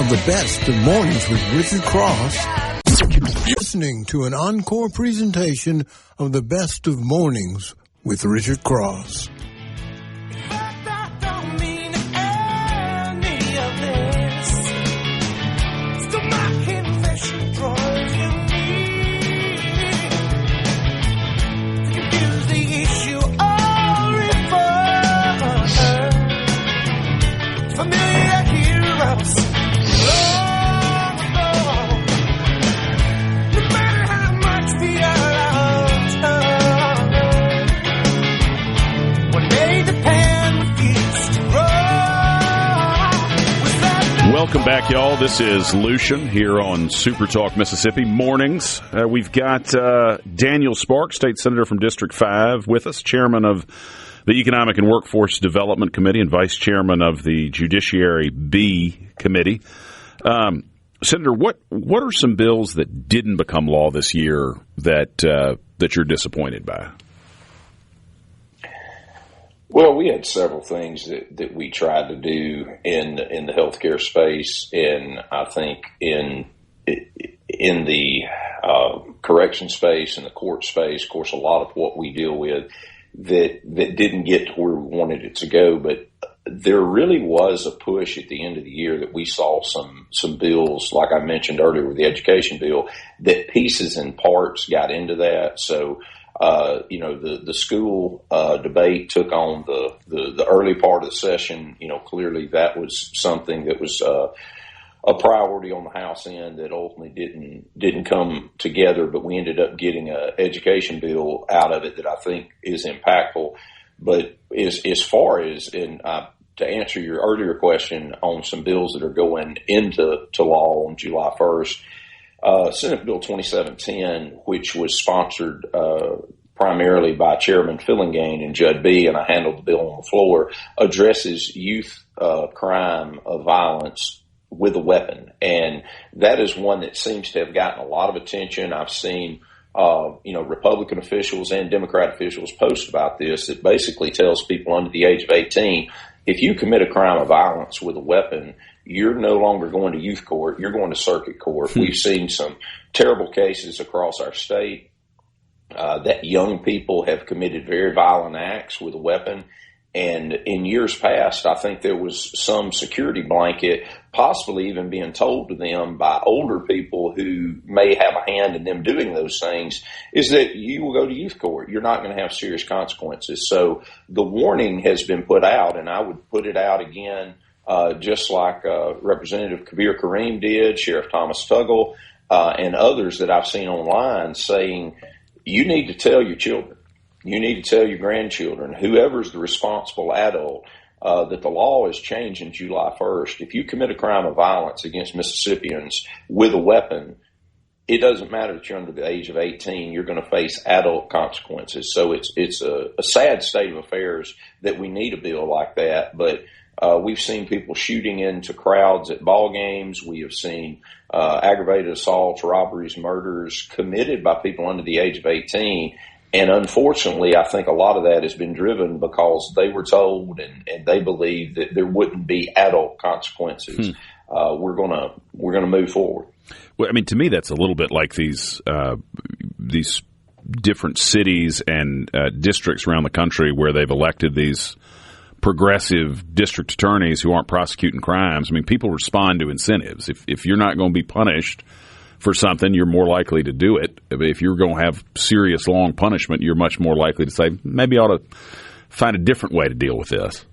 The best of mornings with Richard Cross. Listening to an encore presentation of the best of mornings with Richard Cross. Welcome back, y'all. This is Lucian here on SuperTalk Mississippi Mornings. We've got Daniel Sparks, State Senator from District 5, with us, Chairman of the Economic and Workforce Development Committee and Vice Chairman of the Judiciary B Committee. Senator, what are some bills that didn't become law this year that you're disappointed by? Well, we had several things that we tried to do in the healthcare space, and I think in the correction space and the court space. Of course, a lot of what we deal with that didn't get to where we wanted it to go, but there really was a push at the end of the year that we saw some bills, like I mentioned earlier with the education bill, that pieces and parts got into that. So The school debate took on the early part of the session. Clearly that was something that was a priority on the House end that ultimately didn't come together, but we ended up getting an education bill out of it that I think is impactful. But as far as to answer your earlier question on some bills that are going into law on July 1st, Senate Bill 2710, which was sponsored primarily by Chairman Fillingane and Judd B., and I handled the bill on the floor, addresses youth crime of violence with a weapon. And that is one that seems to have gotten a lot of attention. I've seen Republican officials and Democrat officials post about this that basically tells people under the age of 18, if you commit a crime of violence with a weapon, you're no longer going to youth court, you're going to circuit court. We've seen some terrible cases across our state that young people have committed very violent acts with a weapon. And in years past, I think there was some security blanket possibly even being told to them by older people who may have a hand in them doing those things, is that you will go to youth court. You're not going to have serious consequences. So the warning has been put out, and I would put it out again, just like Representative Kabir Kareem did, Sheriff Thomas Tuggle, and others that I've seen online saying, you need to tell your children. You need to tell your grandchildren, whoever's the responsible adult, that the law is changing July 1st. If you commit a crime of violence against Mississippians with a weapon, it doesn't matter that you're under the age of 18. You're going to face adult consequences. So it's a sad state of affairs that we need a bill like that. But we've seen people shooting into crowds at ball games. We have seen aggravated assaults, robberies, murders committed by people under the age of 18. And unfortunately, I think a lot of that has been driven because they were told and they believe that there wouldn't be adult consequences. We're gonna move forward. Well, I mean, to me, that's a little bit like these different cities and districts around the country where they've elected these progressive district attorneys who aren't prosecuting crimes. I mean, people respond to incentives. If you're not going to be punished for something, you're more likely to do it. If you're going to have serious, long punishment, you're much more likely to say, maybe I ought to find a different way to deal with this.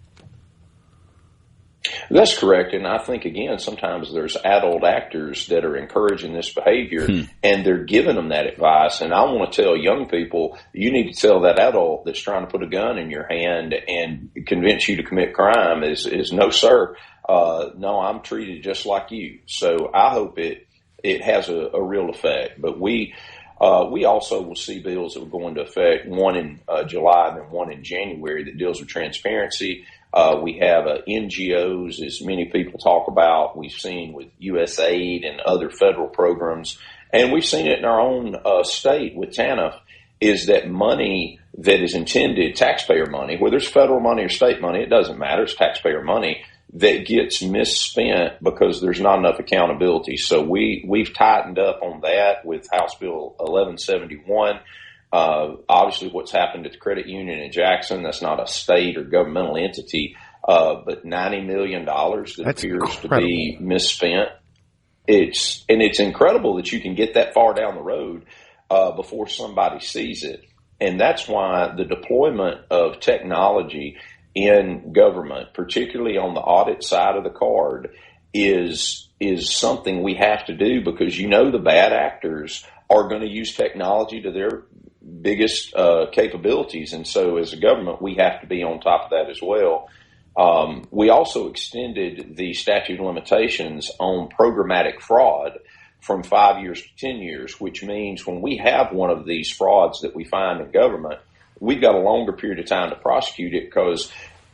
That's correct. And I think, again, sometimes there's adult actors that are encouraging this behavior and they're giving them that advice. And I want to tell young people, you need to tell that adult that's trying to put a gun in your hand and convince you to commit crime is no, sir. No, I'm treated just like you. So I hope it has a real effect. But we also will see bills that will go into effect, one in July and then one in January, that deals with transparency. We have NGOs, as many people talk about. We've seen with USAID and other federal programs, and we've seen it in our own state with TANF, is that money that is intended, taxpayer money, whether it's federal money or state money, it doesn't matter, it's taxpayer money, that gets misspent because there's not enough accountability. So we've tightened up on that with House Bill 1171. Obviously what's happened at the credit union in Jackson, that's not a state or governmental entity, but $90 million that appears to be misspent. It's incredible that you can get that far down the road before somebody sees it. And that's why the deployment of technology in government, particularly on the audit side of the card, is something we have to do, because the bad actors are going to use technology to their biggest capabilities. And so as a government, we have to be on top of that as well. We also extended the statute of limitations on programmatic fraud from 5 years to 10 years, which means when we have one of these frauds that we find in government, we've got a longer period of time to prosecute it, because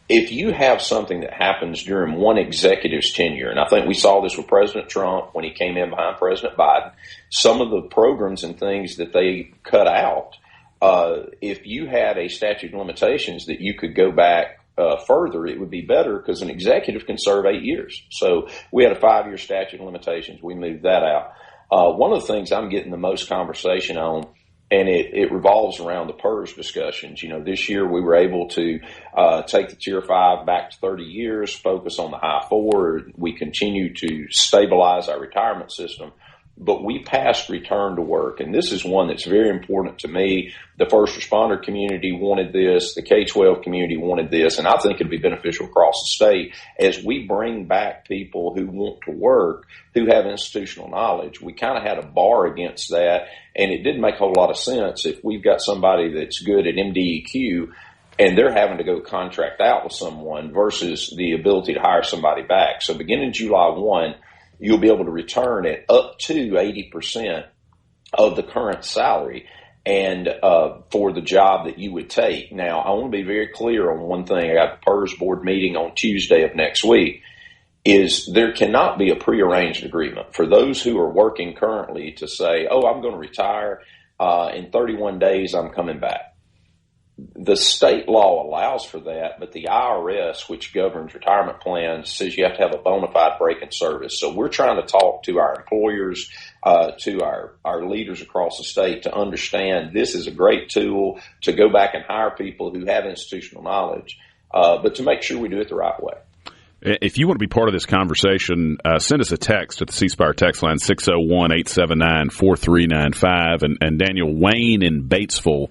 if you have something that happens during one executive's tenure, and I think we saw this with President Trump when he came in behind President Biden, some of the programs and things that they cut out, if you had a statute of limitations that you could go back further, it would be better, because an executive can serve 8 years. So we had a 5-year statute of limitations. We moved that out. One of the things I'm getting the most conversation on, and it revolves around the PERS discussions. This year we were able to take the Tier 5 back to 30 years, focus on the High 4. We continue to stabilize our retirement system. but we passed return to work. And this is one that's very important to me. The first responder community wanted this. The K-12 community wanted this. And I think it'd be beneficial across the state as we bring back people who want to work, who have institutional knowledge. We kind of had a bar against that, and it didn't make a whole lot of sense if we've got somebody that's good at MDEQ and they're having to go contract out with someone versus the ability to hire somebody back. So beginning July 1, you'll be able to return at up to 80% of the current salary and for the job that you would take. Now, I want to be very clear on one thing. I got the PERS board meeting on Tuesday of next week, is there cannot be a prearranged agreement for those who are working currently to say, oh, I'm going to retire. In 31 days, I'm coming back. The state law allows for that, but the IRS, which governs retirement plans, says you have to have a bona fide break in service. So we're trying to talk to our employers, to our leaders across the state to understand this is a great tool to go back and hire people who have institutional knowledge, but to make sure we do it the right way. If you want to be part of this conversation, send us a text at the C Spire text line 601-879-4395. And Daniel, Wayne in Batesville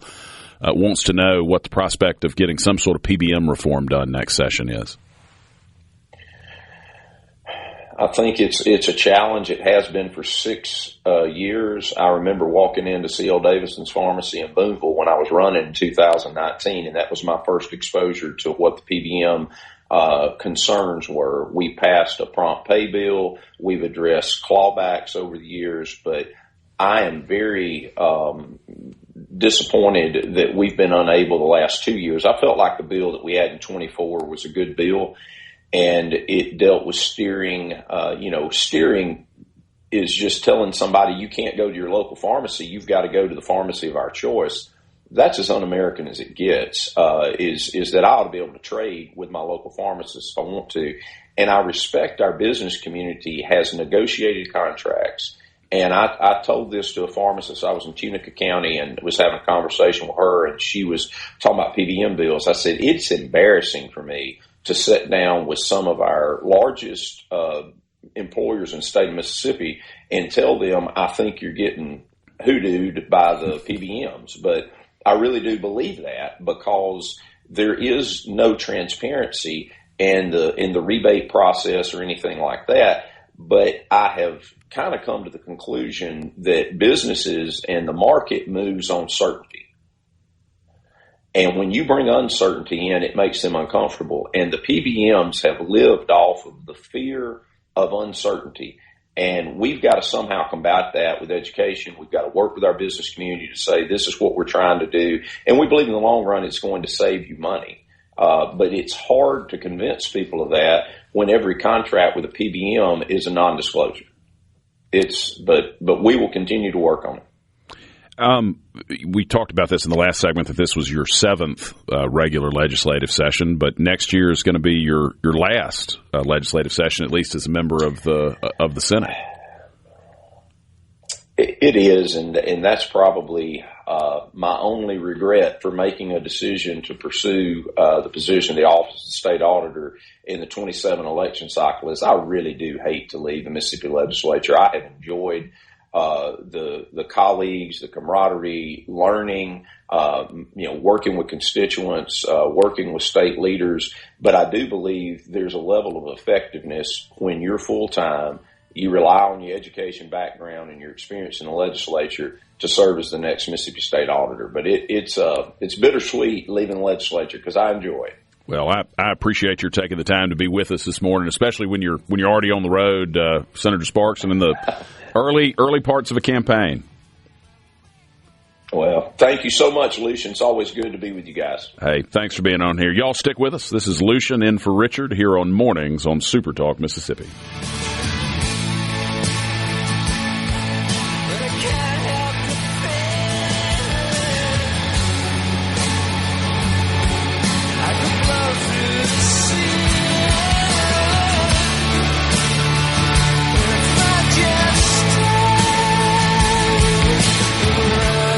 wants to know what the prospect of getting some sort of PBM reform done next session is. I think it's a challenge. It has been for 6 years. I remember walking into C.L. Davison's pharmacy in Boonville when I was running in 2019, and that was my first exposure to what the PBM concerns were. We passed a prompt pay bill. We've addressed clawbacks over the years, but I am very disappointed that we've been unable the last 2 years. I felt like the bill that we had in 24 was a good bill, and it dealt with steering. Steering is just telling somebody you can't go to your local pharmacy. You've got to go to the pharmacy of our choice. That's as un-American as it gets, is that I ought to be able to trade with my local pharmacist if I want to. And I respect our business community has negotiated contracts. And I told this to a pharmacist. I was in Tunica County and was having a conversation with her, and she was talking about PBM bills. I said, it's embarrassing for me to sit down with some of our largest employers in the state of Mississippi and tell them, I think you're getting hoodooed by the PBMs. But I really do believe that, because there is no transparency in the rebate process or anything like that. But I have kind of come to the conclusion that businesses and the market moves on certainty. And when you bring uncertainty in, it makes them uncomfortable. And the PBMs have lived off of the fear of uncertainty. And we've got to somehow combat that with education. We've got to work with our business community to say, this is what we're trying to do. And we believe in the long run, it's going to save you money. But it's hard to convince people of that when every contract with a PBM is a non-disclosure. But we will continue to work on it. We talked about this in the last segment, that this was your 7th regular legislative session, but next year is going to be your last legislative session, at least as a member of the Senate. It is, and that's probably my only regret for making a decision to pursue the position of the office of the state auditor in the 27 election cycle. Is I really do hate to leave the Mississippi legislature. I have enjoyed the colleagues, the camaraderie, learning, working with constituents, working with state leaders. But I do believe there's a level of effectiveness when you're full-time. You rely on your education background and your experience in the legislature to serve as the next Mississippi State Auditor. But it's bittersweet leaving the legislature because I enjoy it. Well, I appreciate your taking the time to be with us this morning, especially when you're already on the road, Senator Sparks, and in the early parts of a campaign. Well, thank you so much, Lucian. It's always good to be with you guys. Hey, thanks for being on here. Y'all stick with us. This is Lucian in for Richard here on Mornings on SuperTalk Mississippi.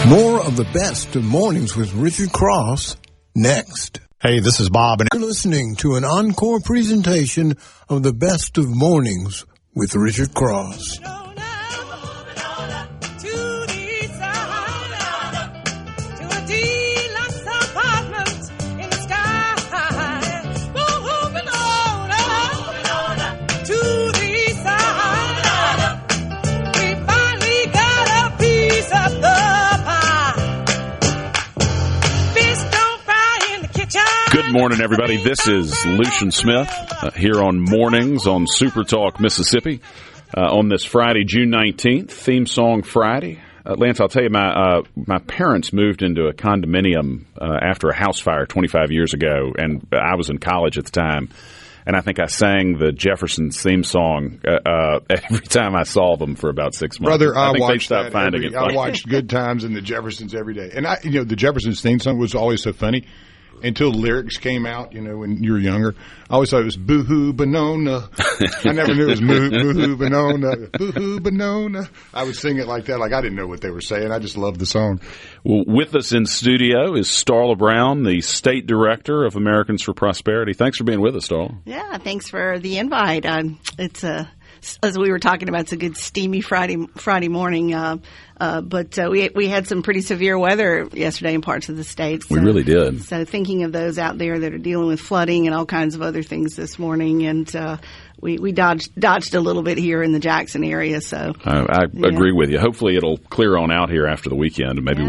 More of the best of Mornings with Richard Cross next. Hey, this is Bob, and you're listening to an encore presentation of the best of Mornings with Richard Cross. Good morning, everybody. This is Lucian Smith here on Mornings on SuperTalk Mississippi on this Friday, June 19th, Theme Song Friday. Lance, I'll tell you, my parents moved into a condominium after a house fire 25 years ago, and I was in college at the time. And I think I sang the Jeffersons theme song every time I saw them for about 6 months. Brother, I think watched they stopped finding it. I watched Good Times and the Jeffersons every day. And the Jeffersons theme song was always so funny until lyrics came out, when you were younger. I always thought it was boo-hoo, Bonona. I never knew it was boo-hoo, Bonona, boo-hoo, Bonona. I would sing it like that, like I didn't know what they were saying. I just loved the song. Well, with us in studio is Starla Brown, the State Director of Americans for Prosperity. Thanks for being with us, Starla. Yeah, thanks for the invite. It's as we were talking about, it's a good steamy Friday morning. But we had some pretty severe weather yesterday in parts of the state. So, we really did. So thinking of those out there that are dealing with flooding and all kinds of other things this morning, and we dodged a little bit here in the Jackson area. So I agree with you. Hopefully it'll clear on out here after the weekend, and maybe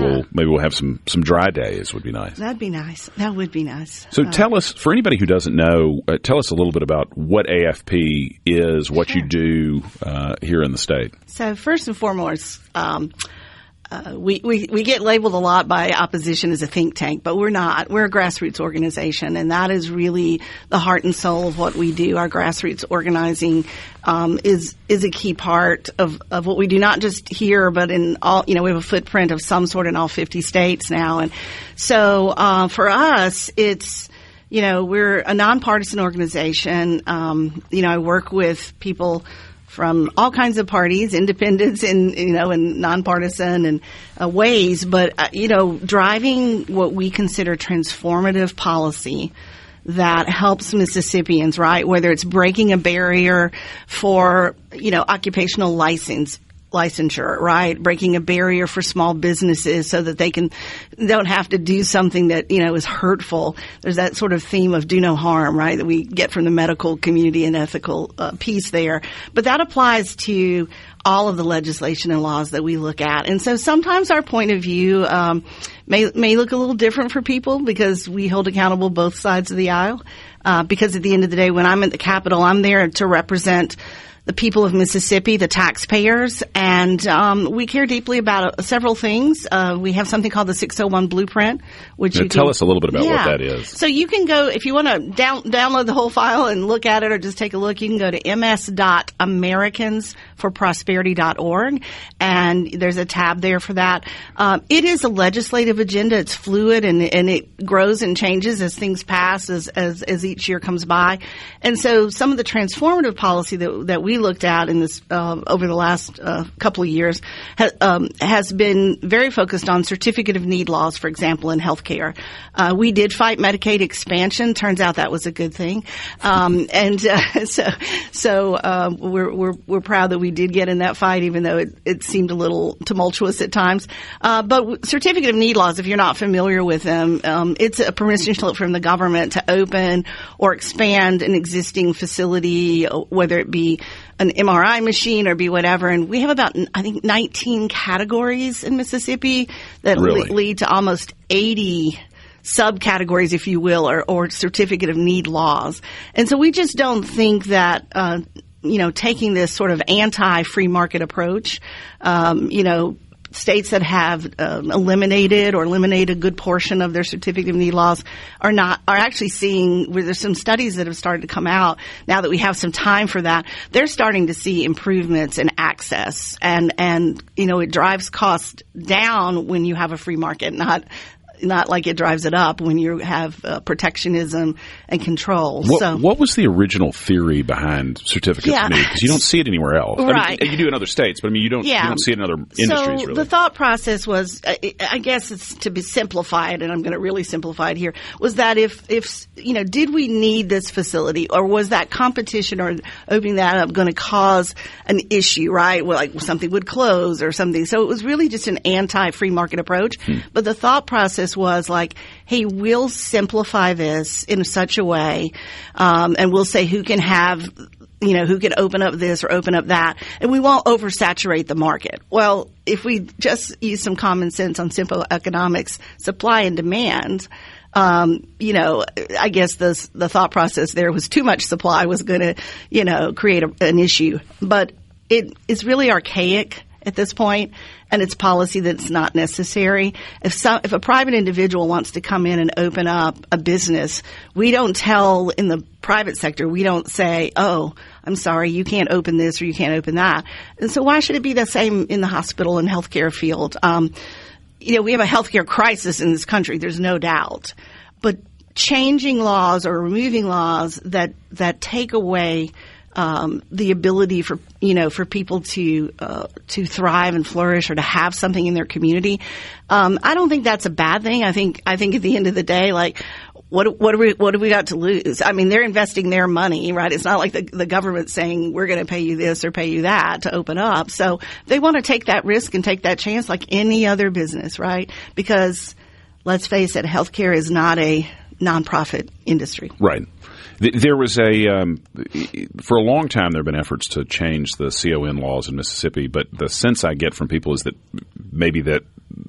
we'll have some dry days. Would be nice. That'd be nice. That would be nice. So tell us, for anybody who doesn't know, tell us a little bit about what AFP is, what you do here in the state. So first and foremost, we get labeled a lot by opposition as a think tank, but we're not. We're a grassroots organization, and that is really the heart and soul of what we do. Our grassroots organizing is a key part of what we do, not just here, but in all. We have a footprint of some sort in all 50 states now, and so for us, it's. We're a nonpartisan organization. I work with people from all kinds of parties, independents and nonpartisan and ways, but driving what we consider transformative policy that helps Mississippians, right? Whether it's breaking a barrier for occupational licensure, right? Breaking a barrier for small businesses so that they don't have to do something that, is hurtful. There's that sort of theme of do no harm, right? That we get from the medical community and ethical piece there. But that applies to all of the legislation and laws that we look at. And so sometimes our point of view, may look a little different for people because we hold accountable both sides of the aisle. Because at the end of the day, when I'm at the Capitol, I'm there to represent the people of Mississippi, the taxpayers, and we care deeply about several things. We have something called the 601 Blueprint, which you tell us a little bit about what that is. So you can go, if you want to download the whole file and look at it or just take a look, you can go to ms.americansforprosperity.org, and there's a tab there for that. It is a legislative agenda. It's fluid, and it grows and changes as things pass, as each year comes by. And so some of the transformative policy that we looked at in this over the last couple of years has been very focused on certificate of need laws, for example, in healthcare. We did fight Medicaid expansion. Turns out that was a good thing, so we're proud that we did get in that fight, even though it seemed a little tumultuous at times. But certificate of need laws, if you're not familiar with them, it's a permission slip from the government to open or expand an existing facility, whether it be an MRI machine or be whatever. And we have about, I think, 19 categories in Mississippi that lead to almost 80 subcategories, if you will, or certificate of need laws. And so we just don't think that, taking this sort of anti-free market approach, states that have eliminated a good portion of their certificate of need laws are actually seeing, where there's some studies that have started to come out now that we have some time for that. They're starting to see improvements in access, and it drives costs down when you have a free market, not like it drives it up when you have protectionism and control. What was the original theory behind certificates of need? Because you don't see it anywhere else. Right. I mean, you do in other states, but you don't see it in other industries, really. The thought process was, I guess it's to be simplified, and I'm going to really simplify it here, was that if did we need this facility, or was that competition or opening that up going to cause an issue, right? Well, like something would close or something. So it was really just an anti-free market approach. But the thought process was like, hey, we'll simplify this in such a way, and we'll say who can have, who can open up this or open up that, and we won't oversaturate the market. Well, if we just use some common sense on simple economics, supply and demand, I guess the thought process there was too much supply was going to, create an issue. But it is really archaic at this point, and it's policy that's not necessary. If a private individual wants to come in and open up a business, we don't tell in the private sector, we don't say, oh, I'm sorry, you can't open this or you can't open that. And so why should it be the same in the hospital and healthcare field? We have a healthcare crisis in this country, there's no doubt. But changing laws or removing laws that take away the ability for people to thrive and flourish or to have something in their community. I don't think that's a bad thing. I think at the end of the day, like, what do we got to lose? I mean, they're investing their money, right? It's not like the government's saying we're going to pay you this or pay you that to open up. So they want to take that risk and take that chance like any other business, right? Because let's face it, healthcare is not a nonprofit industry. Right. There was for a long time there have been efforts to change the CON laws in Mississippi, but the sense I get from people is that maybe that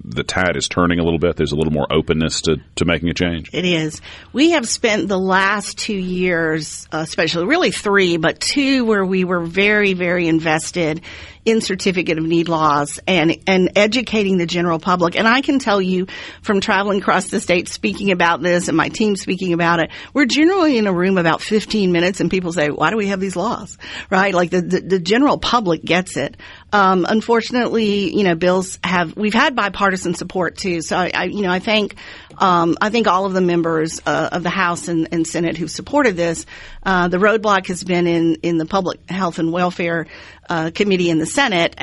the tide is turning a little bit. There's a little more openness to making a change. It is. We have spent the last 2 years, especially really 3, but 2 where we were very, very invested in certificate of need laws and educating the general public. And I can tell you from traveling across the state speaking about this and my team speaking about it, we're generally in a room about 15 minutes and people say, why do we have these laws? Right? Like the general public gets it. Unfortunately, we've had bipartisan support too. So I think all of the members of the House and Senate who've supported this. The roadblock has been in the Public Health and Welfare Committee in the Senate,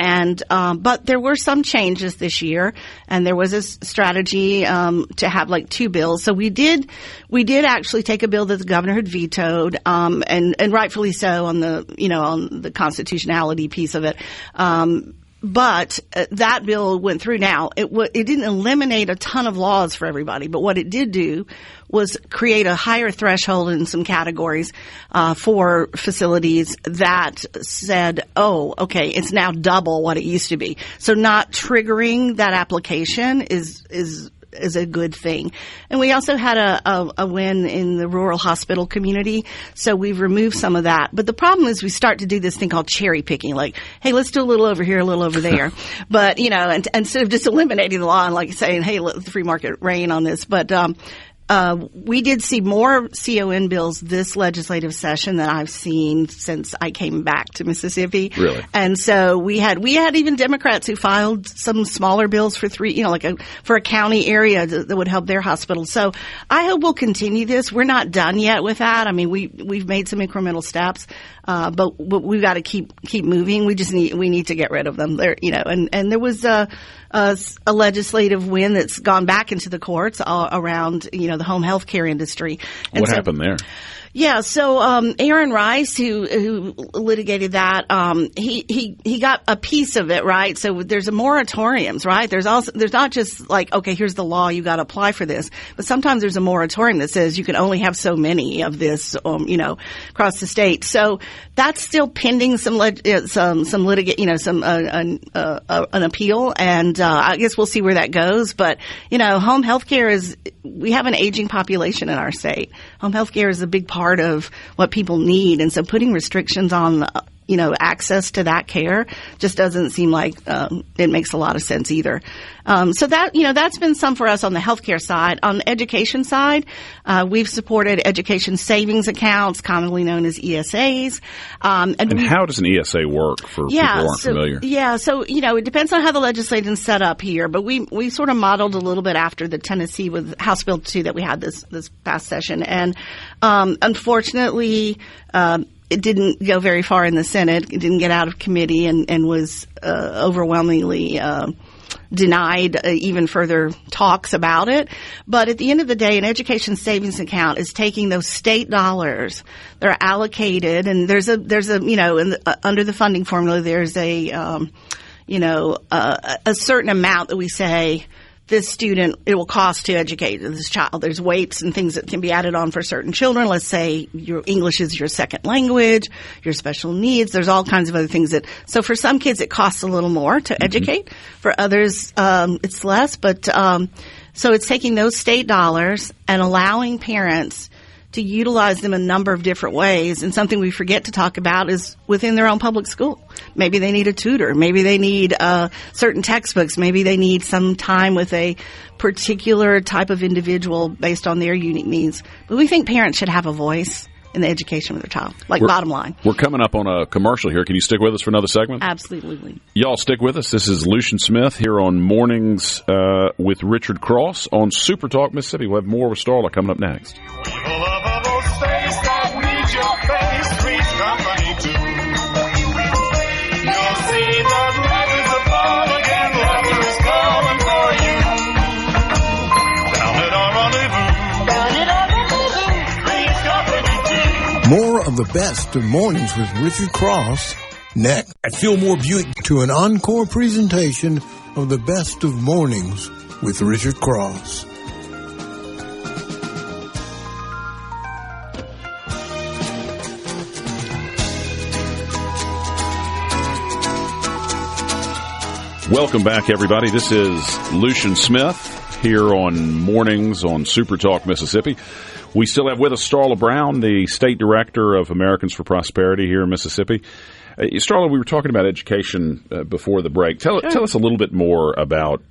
but there were some changes this year, and there was a strategy to have like 2 bills. So we did actually take a bill that the governor had vetoed, and rightfully so on the constitutionality piece of it. But that bill went through. Now, it didn't eliminate a ton of laws for everybody, but what it did do was create a higher threshold in some categories for facilities that said, oh, okay, it's now double what it used to be. So not triggering that application is a good thing. And we also had a win in the rural hospital community, so we've removed some of that. But the problem is we start to do this thing called cherry picking, like, hey, let's do a little over here, a little over there. But, and instead of just eliminating the law and like saying, hey, let the free market reign on this. But we did see more CON bills this legislative session than I've seen since I came back to Mississippi. Really? And so we had even Democrats who filed some smaller bills for for a county area that would help their hospitals. So I hope we'll continue this. We're not done yet with that. I mean, we've made some incremental steps. But we've got to keep moving. We need to get rid of them. There, and there was a legislative win that's gone back into the courts around, the home health care industry. And what happened there? Yeah, so Aaron Rice, who litigated that, he got a piece of it, right? So there's a moratoriums, right? There's not just like, okay, here's the law, you got to apply for this, but sometimes there's a moratorium that says you can only have so many of this, across the state. So that's still pending an appeal, and I guess we'll see where that goes. But home health care we have an aging population in our state. Home health care is a big part of what people need, and so putting restrictions on access to that care just doesn't seem like it makes a lot of sense either. So that's been some for us on the healthcare side. On the education side, we've supported education savings accounts, commonly known as ESAs. And how does an ESA work for people who aren't familiar? Yeah, so it depends on how the legislation is set up here, but we sort of modeled a little bit after the Tennessee with House Bill 2 that we had this past session, and unfortunately, it didn't go very far in the Senate. It didn't get out of committee and was overwhelmingly denied even further talks about it. But at the end of the day, an education savings account is taking those state dollars that are allocated, and there's a under the funding formula, there's a certain amount that we say this student, it will cost to educate this child. There's weights and things that can be added on for certain children. Let's say your English is your second language, your special needs. There's all kinds of other things so for some kids it costs a little more to educate. For others, it's less. But, So it's taking those state dollars and allowing parents to utilize them a number of different ways. And something we forget to talk about is within their own public school. Maybe they need a tutor. Maybe they need certain textbooks. Maybe they need some time with a particular type of individual based on their unique needs. But we think parents should have a voice in the education of their child, bottom line. We're coming up on a commercial here. Can you stick with us for another segment? Absolutely. Y'all stick with us. This is Lucian Smith here on Mornings with Richard Cross on SuperTalk Mississippi. We'll have more with Starla coming up next. More of the best of Mornings with Richard Cross next. At Fillmore Buick, to an encore presentation of the best of Mornings with Richard Cross. Welcome back, everybody. This is Lucian Smith here on Mornings on SuperTalk Mississippi. We still have with us Starla Brown, the State Director of Americans for Prosperity here in Mississippi. Starla, we were talking about education before the break. Tell us a little bit more about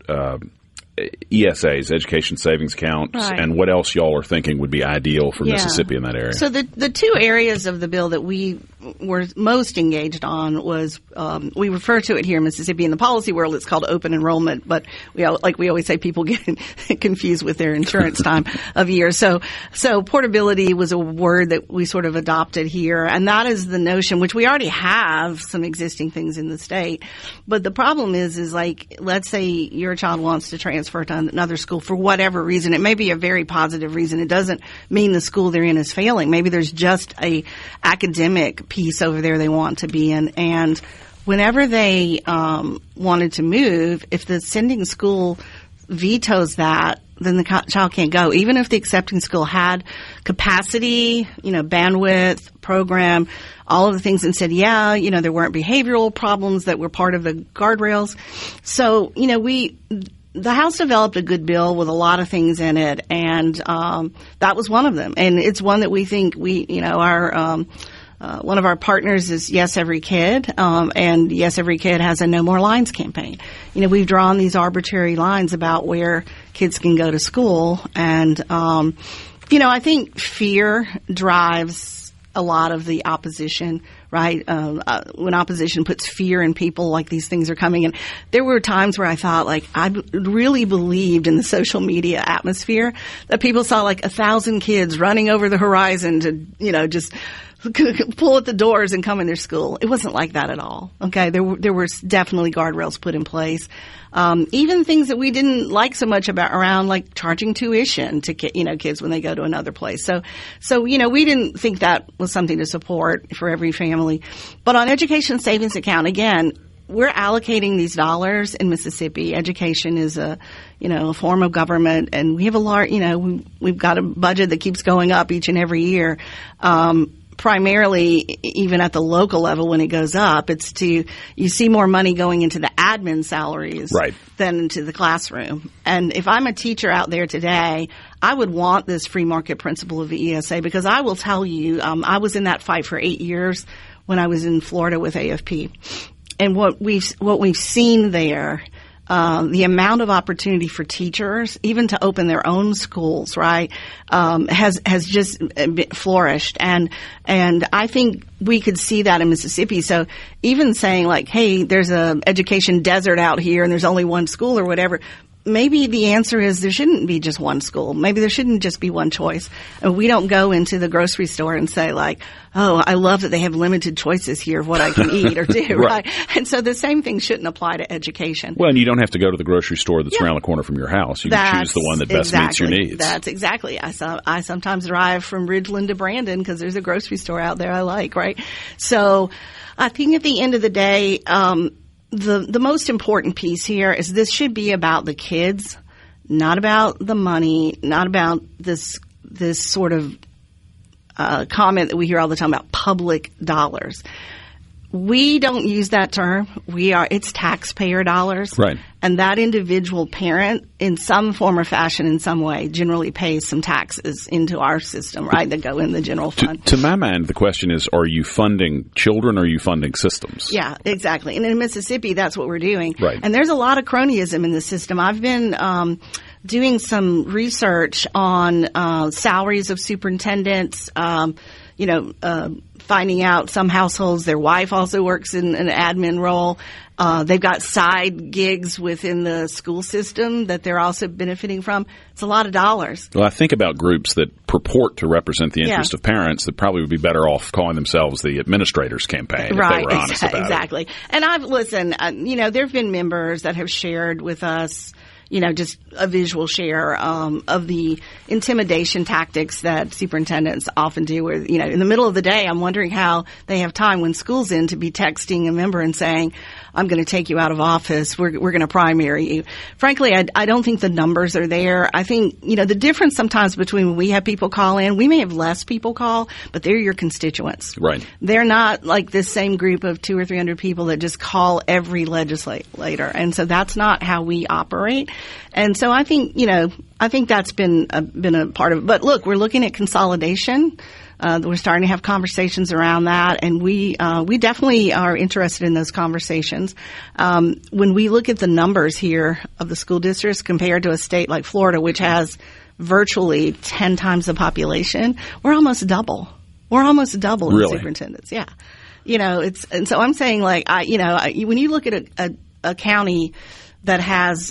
ESAs, Education Savings Accounts, right, and what else y'all are thinking would be ideal for Mississippi in that area. So the two areas of the bill that we were most engaged on was we refer to it here in Mississippi in the policy world. It's called open enrollment, but we always say people get confused with their insurance time of year. So portability was a word that we sort of adopted here, and that is the notion, which we already have some existing things in the state. But the problem is like, let's say your child wants to transfer to another school for whatever reason. It may be a very positive reason. It doesn't mean the school they're in is failing. Maybe there's just a academic piece over there they want to be in. And whenever they wanted to move, if the sending school vetoes that, then the child can't go. Even if the accepting school had capacity, bandwidth, program, all of the things, and said, there weren't behavioral problems that were part of the guardrails. So, the House developed a good bill with a lot of things in it, and that was one of them. And it's one that we think our one of our partners is Yes Every Kid, and Yes Every Kid has a No More Lines campaign. We've drawn these arbitrary lines about where kids can go to school, and I think fear drives a lot of the opposition, right? When opposition puts fear in people, like these things are coming. And there were times where I thought, I really believed in the social media atmosphere that people saw 1,000 kids running over the horizon to, just pull at the doors and come in their school. It wasn't like that at all. Okay. There were definitely guardrails put in place. Even things that we didn't like so much around charging tuition to kids when they go to another place. So we didn't think that was something to support for every family. But on Education Savings Account, again, we're allocating these dollars in Mississippi. Education is a form of government, and we have a large, we've got a budget that keeps going up each and every year. Primarily, even at the local level, when it goes up, you see more money going into the admin salaries, right, than into the classroom. And if I'm a teacher out there today, I would want this free market principle of the ESA, because I will tell you, I was in that fight for 8 years when I was in Florida with AFP. And what we've seen there, the amount of opportunity for teachers, even to open their own schools, right, has just flourished. And I think we could see that in Mississippi. So even saying hey, there's a education desert out here and there's only one school or whatever, maybe the answer is there shouldn't be just one school. Maybe there shouldn't just be one choice. And we don't go into the grocery store and say oh, I love that they have limited choices here of what I can eat or do, right? And so the same thing shouldn't apply to education. Well, and you don't have to go to the grocery store that's around the corner from your house. You can choose the one that best meets your needs. That's exactly. I sometimes drive from Ridgeland to Brandon because there's a grocery store out there I like, right? So I think at the end of the day, the most important piece here is this should be about the kids, not about the money, not about this sort of comment that we hear all the time about public dollars. We don't use that term. It's taxpayer dollars. Right. And that individual parent, in some form or fashion, in some way, generally pays some taxes into our system, right, that go in the general fund. To my mind, the question is, are you funding children or are you funding systems? Yeah, exactly. And in Mississippi, that's what we're doing. Right. And there's a lot of cronyism in the system. I've been doing some research on salaries of superintendents, finding out some households, their wife also works in an admin role. They've got side gigs within the school system that they're also benefiting from. It's a lot of dollars. Well, I think about groups that purport to represent the interest of parents that probably would be better off calling themselves the administrators campaign if they were honest about exactly. it. And there have been members that have shared with us, just a visual share of the intimidation tactics that superintendents often do where, in the middle of the day, I'm wondering how they have time when school's in to be texting a member and saying, I'm going to take you out of office. We're going to primary you. Frankly, I don't think the numbers are there. I think, the difference sometimes between when we have people call in, we may have less people call, but they're your constituents. Right. They're not like this same group of 200 or 300 people that just call every legislator. And so that's not how we operate. And so I think, that's been a part of it. But look, we're looking at consolidation. We're starting to have conversations around that, and we definitely are interested in those conversations. When we look at the numbers here of the school districts compared to a state like Florida, which has virtually 10 times the population, we're almost double. We're almost double in superintendents. Yeah. And so I'm saying when you look at a county that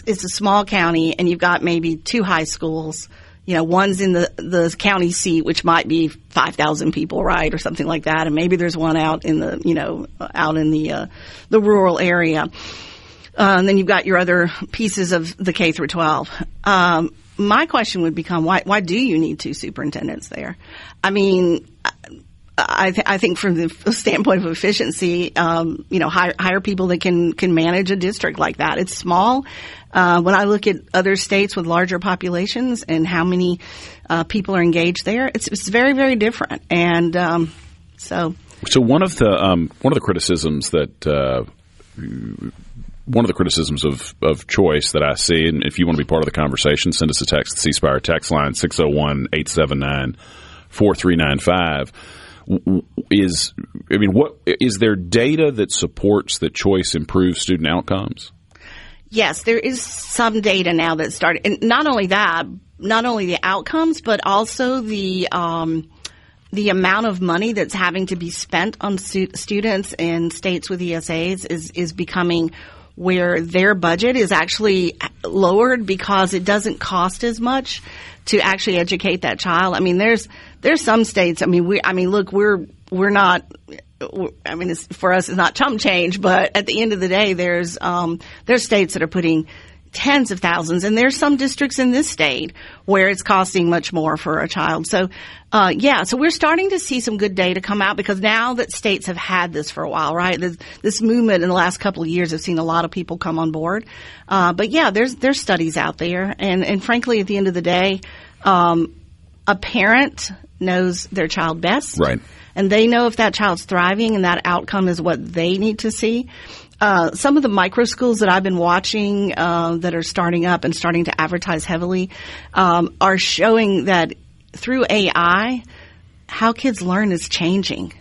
it's a small county and you've got maybe 2 high schools, one's in the county seat, which might be 5,000 people, right, or something like that, and maybe there's one out in the rural area. And then you've got your other pieces of the K through 12. My question would become, why do you need 2 superintendents there? I mean, I think from the standpoint of efficiency, hire people that can manage a district like that. It's small. When I look at other states with larger populations and how many people are engaged there, it's very, very different. And so one of the criticisms of choice that I see, and if you want to be part of the conversation, send us a text, the C Spire text line 601-879-4395. Is there data that supports that choice improves student outcomes? Yes, there is some data now that started, and not only the outcomes, but also the amount of money that's having to be spent on students in states with ESAs is becoming where their budget is actually lowered because it doesn't cost as much to actually educate that child. I mean, there's some states. We're not. I mean, for us, it's not chump change, but at the end of the day, there's states that are putting tens of thousands, and there's some districts in this state where it's costing much more for a child. So, so we're starting to see some good data come out because now that states have had this for a while, right? This movement in the last couple of years have seen a lot of people come on board. But yeah, there's studies out there, and frankly, at the end of the day, a parent knows their child best. Right. And they know if that child's thriving and that outcome is what they need to see. Some of the micro schools that I've been watching that are starting up and starting to advertise heavily are showing that through AI, how kids learn is changing.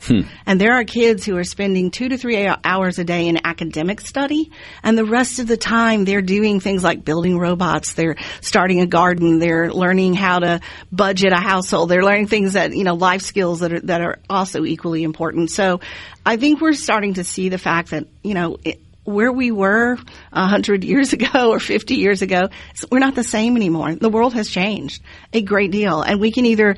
And there are kids who are spending 2 to 3 hours a day in academic study, and the rest of the time they're doing things like building robots, they're starting a garden, they're learning how to budget a household, they're learning things that, life skills that are also equally important. So I think we're starting to see the fact that, where we were 100 years ago or 50 years ago, we're not the same anymore. The world has changed a great deal, and we can either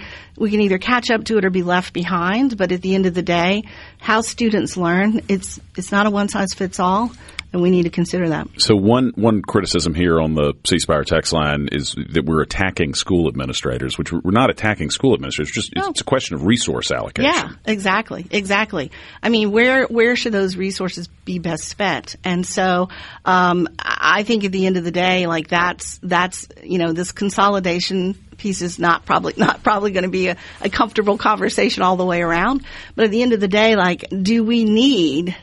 catch up to it or be left behind. But at the end of the day, how students learn, it's not a one size fits all, and we need to consider that. So one criticism here on the C Spire text line is that we're attacking school administrators, which we're not attacking school administrators. It's a question of resource allocation. Yeah, exactly. I mean, where should those resources be best spent? And so, I think at the end of the day, that's this consolidation piece is not probably going to be a comfortable conversation all the way around. But at the end of the day, do we need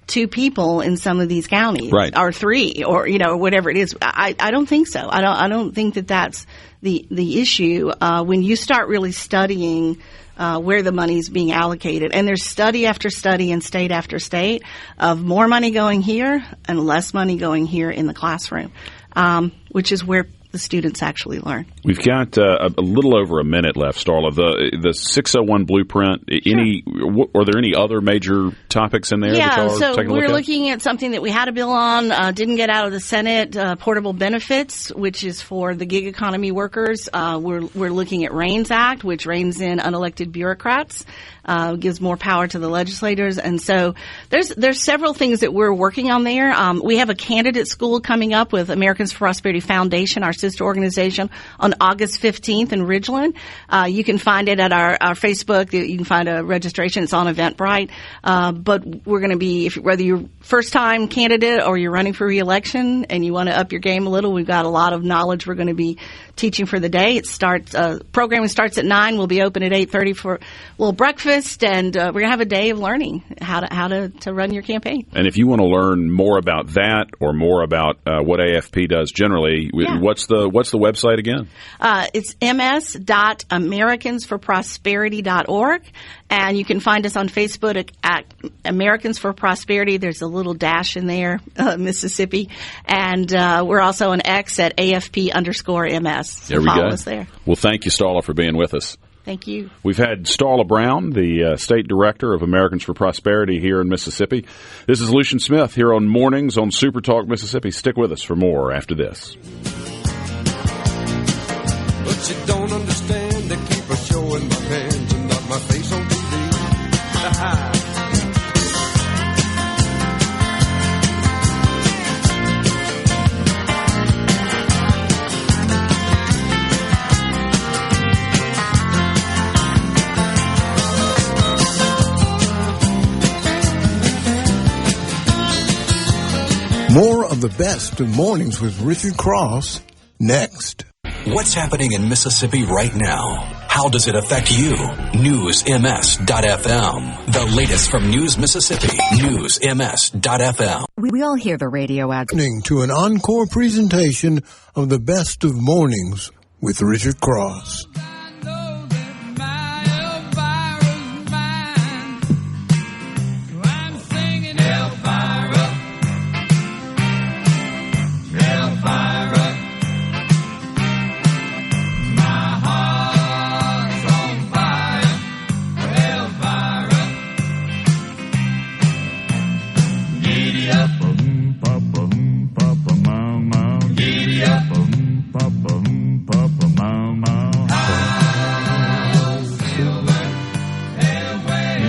2 people in some of these counties, right, or 3, or whatever it is. I don't think so. I don't think that that's the issue. When you start really studying where the money is being allocated, and there's study after study and state after state of more money going here and less money going here in the classroom, which is where the students actually learn. We've got a little over a minute left, Starla. The 601 blueprint. Are there any other major topics in there? Yeah, that so taking a we're look looking at something that we had a bill on, didn't get out of the Senate, portable benefits, which is for the gig economy workers. We're looking at REINS Act, which reins in unelected bureaucrats, gives more power to the legislators, and so there's several things that we're working on there. We have a candidate school coming up with Americans for Prosperity Foundation, our sister organization, on August 15th in Ridgeland. You can find it at our Facebook. You can find a registration. It's on Eventbrite. But we're going to be, whether you're first-time candidate or you're running for re-election and you want to up your game a little, we've got a lot of knowledge we're going to be teaching for the day. Programming starts at 9. We'll be open at 8:30 for a little breakfast, and we're going to have a day of learning how to run your campaign. And if you want to learn more about that or more about what AFP does generally, what's the website again? It's ms.americansforprosperity.org, and you can find us on Facebook at Americans for Prosperity. There's a little dash in there, Mississippi, and we're also on X at AFP_MS. So there we follow go. us there. Well, thank you, Starla, for being with us. Thank you. We've had Starla Brown, the State Director of Americans for Prosperity here in Mississippi. This is Lucian Smith here on Mornings on SuperTalk Mississippi. Stick with us for more after this. But you don't understand, they keep a show in my hands and not my face on TV. More of the best of Mornings with Richard Cross next. What's happening in Mississippi right now? How does it affect you? NewsMS.FM. The latest from News Mississippi. NewsMS.FM. We all hear the radio ads. Listening to an encore presentation of the best of Mornings with Richard Cross.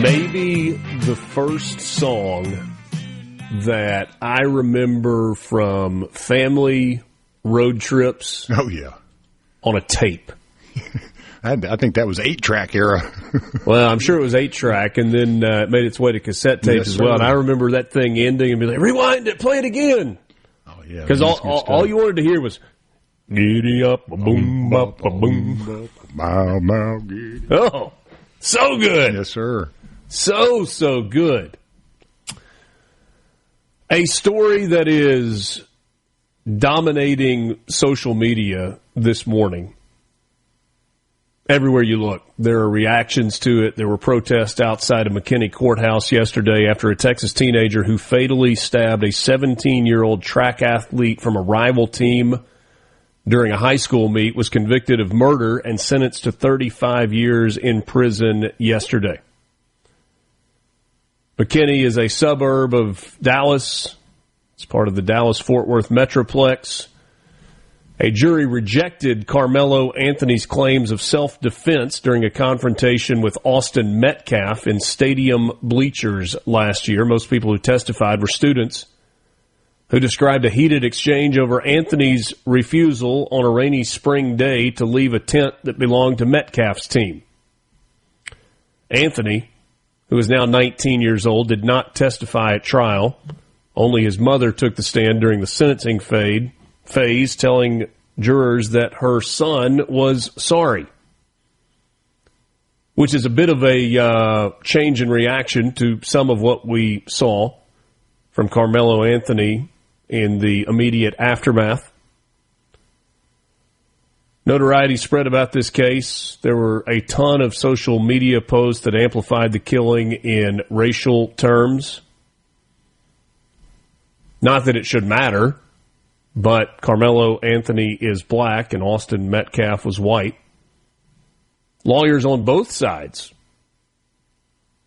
Maybe the first song that I remember from family road trips. Oh, yeah. On a tape. I think that was 8-track era. Well, I'm sure it was 8-track, and then it made its way to cassette tapes as well. And I remember that thing ending and be like, rewind it, play it again. Oh, yeah. Because all you wanted to hear was, giddy up, boom, bop, boom. Bow, giddy. Oh, so good. Yes, sir. So good. A story that is dominating social media this morning. Everywhere you look, there are reactions to it. There were protests outside of McKinney Courthouse yesterday after a Texas teenager who fatally stabbed a 17-year-old track athlete from a rival team during a high school meet was convicted of murder and sentenced to 35 years in prison yesterday. McKinney is a suburb of Dallas. It's part of the Dallas-Fort Worth Metroplex. A jury rejected Carmelo Anthony's claims of self-defense during a confrontation with Austin Metcalf in stadium bleachers last year. Most people who testified were students who described a heated exchange over Anthony's refusal on a rainy spring day to leave a tent that belonged to Metcalf's team. Anthony, who is now 19 years old, did not testify at trial. Only his mother took the stand during the sentencing phase, telling jurors that her son was sorry, which is a bit of a change in reaction to some of what we saw. from Carmelo Anthony in the immediate aftermath. Notoriety spread about this case. There were a ton of social media posts that amplified the killing in racial terms. Not that it should matter, but Carmelo Anthony is black and Austin Metcalf was white. Lawyers on both sides,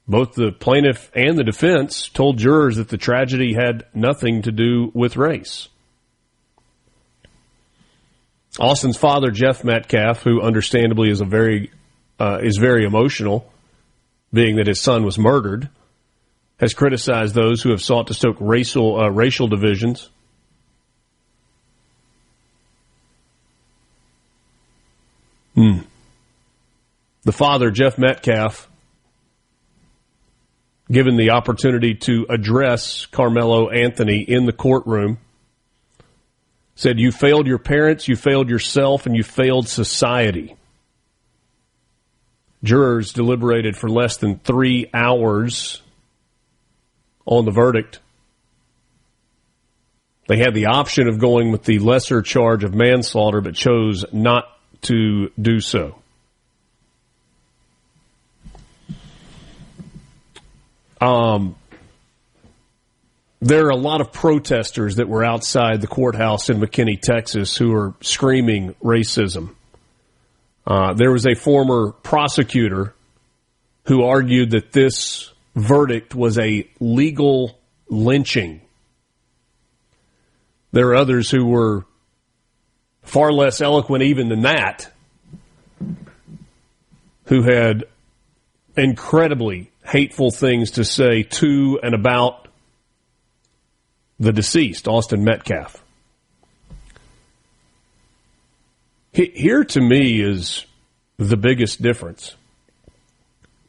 both the plaintiff and the defense, told jurors that the tragedy had nothing to do with race. Austin's father, Jeff Metcalf, who understandably is very emotional, being that his son was murdered, has criticized those who have sought to stoke racial divisions. The father, Jeff Metcalf, given the opportunity to address Carmelo Anthony in the courtroom, said, "You failed your parents, you failed yourself, and you failed society." Jurors deliberated for less than 3 hours on the verdict. They had the option of going with the lesser charge of manslaughter, but chose not to do so. There are a lot of protesters that were outside the courthouse in McKinney, Texas, who are screaming racism. There was a former prosecutor who argued that this verdict was a legal lynching. There are others who were far less eloquent even than that, who had incredibly hateful things to say to and about the deceased, Austin Metcalf. Here, to me, is the biggest difference.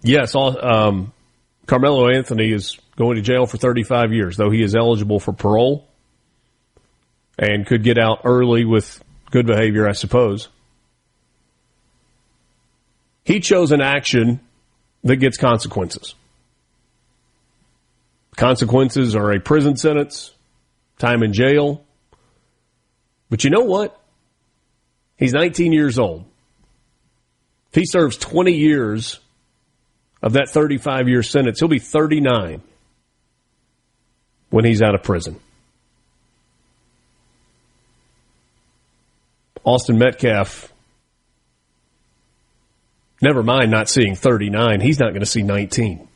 Yes, Carmelo Anthony is going to jail for 35 years, though he is eligible for parole and could get out early with good behavior, I suppose. He chose an action that gets consequences. Consequences are a prison sentence, time in jail. But you know what? He's 19 years old. If he serves 20 years of that 35-year sentence, he'll be 39 when he's out of prison. Austin Metcalf, never mind not seeing 39, he's not going to see 19.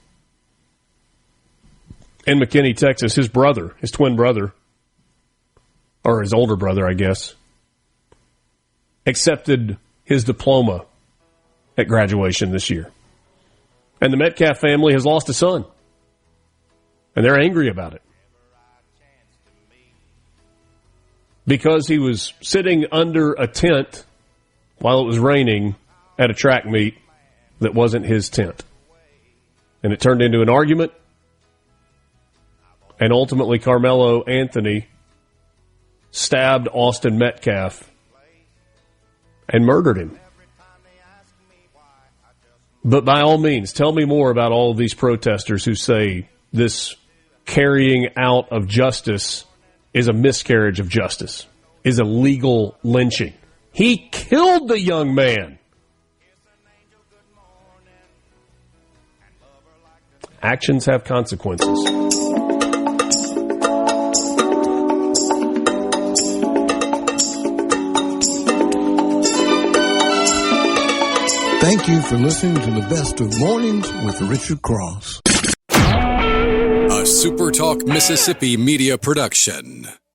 In McKinney, Texas, his brother, his twin brother, or his older brother, I guess, accepted his diploma at graduation this year. And the Metcalf family has lost a son. And they're angry about it. Because he was sitting under a tent while it was raining at a track meet that wasn't his tent. And it turned into an argument. And ultimately, Carmelo Anthony stabbed Austin Metcalf and murdered him. But by all means, tell me more about all of these protesters who say this carrying out of justice is a miscarriage of justice, is a legal lynching. He killed the young man. Actions have consequences. Thank you for listening to the Best of Mornings with Richard Cross. A SuperTalk Mississippi Media production.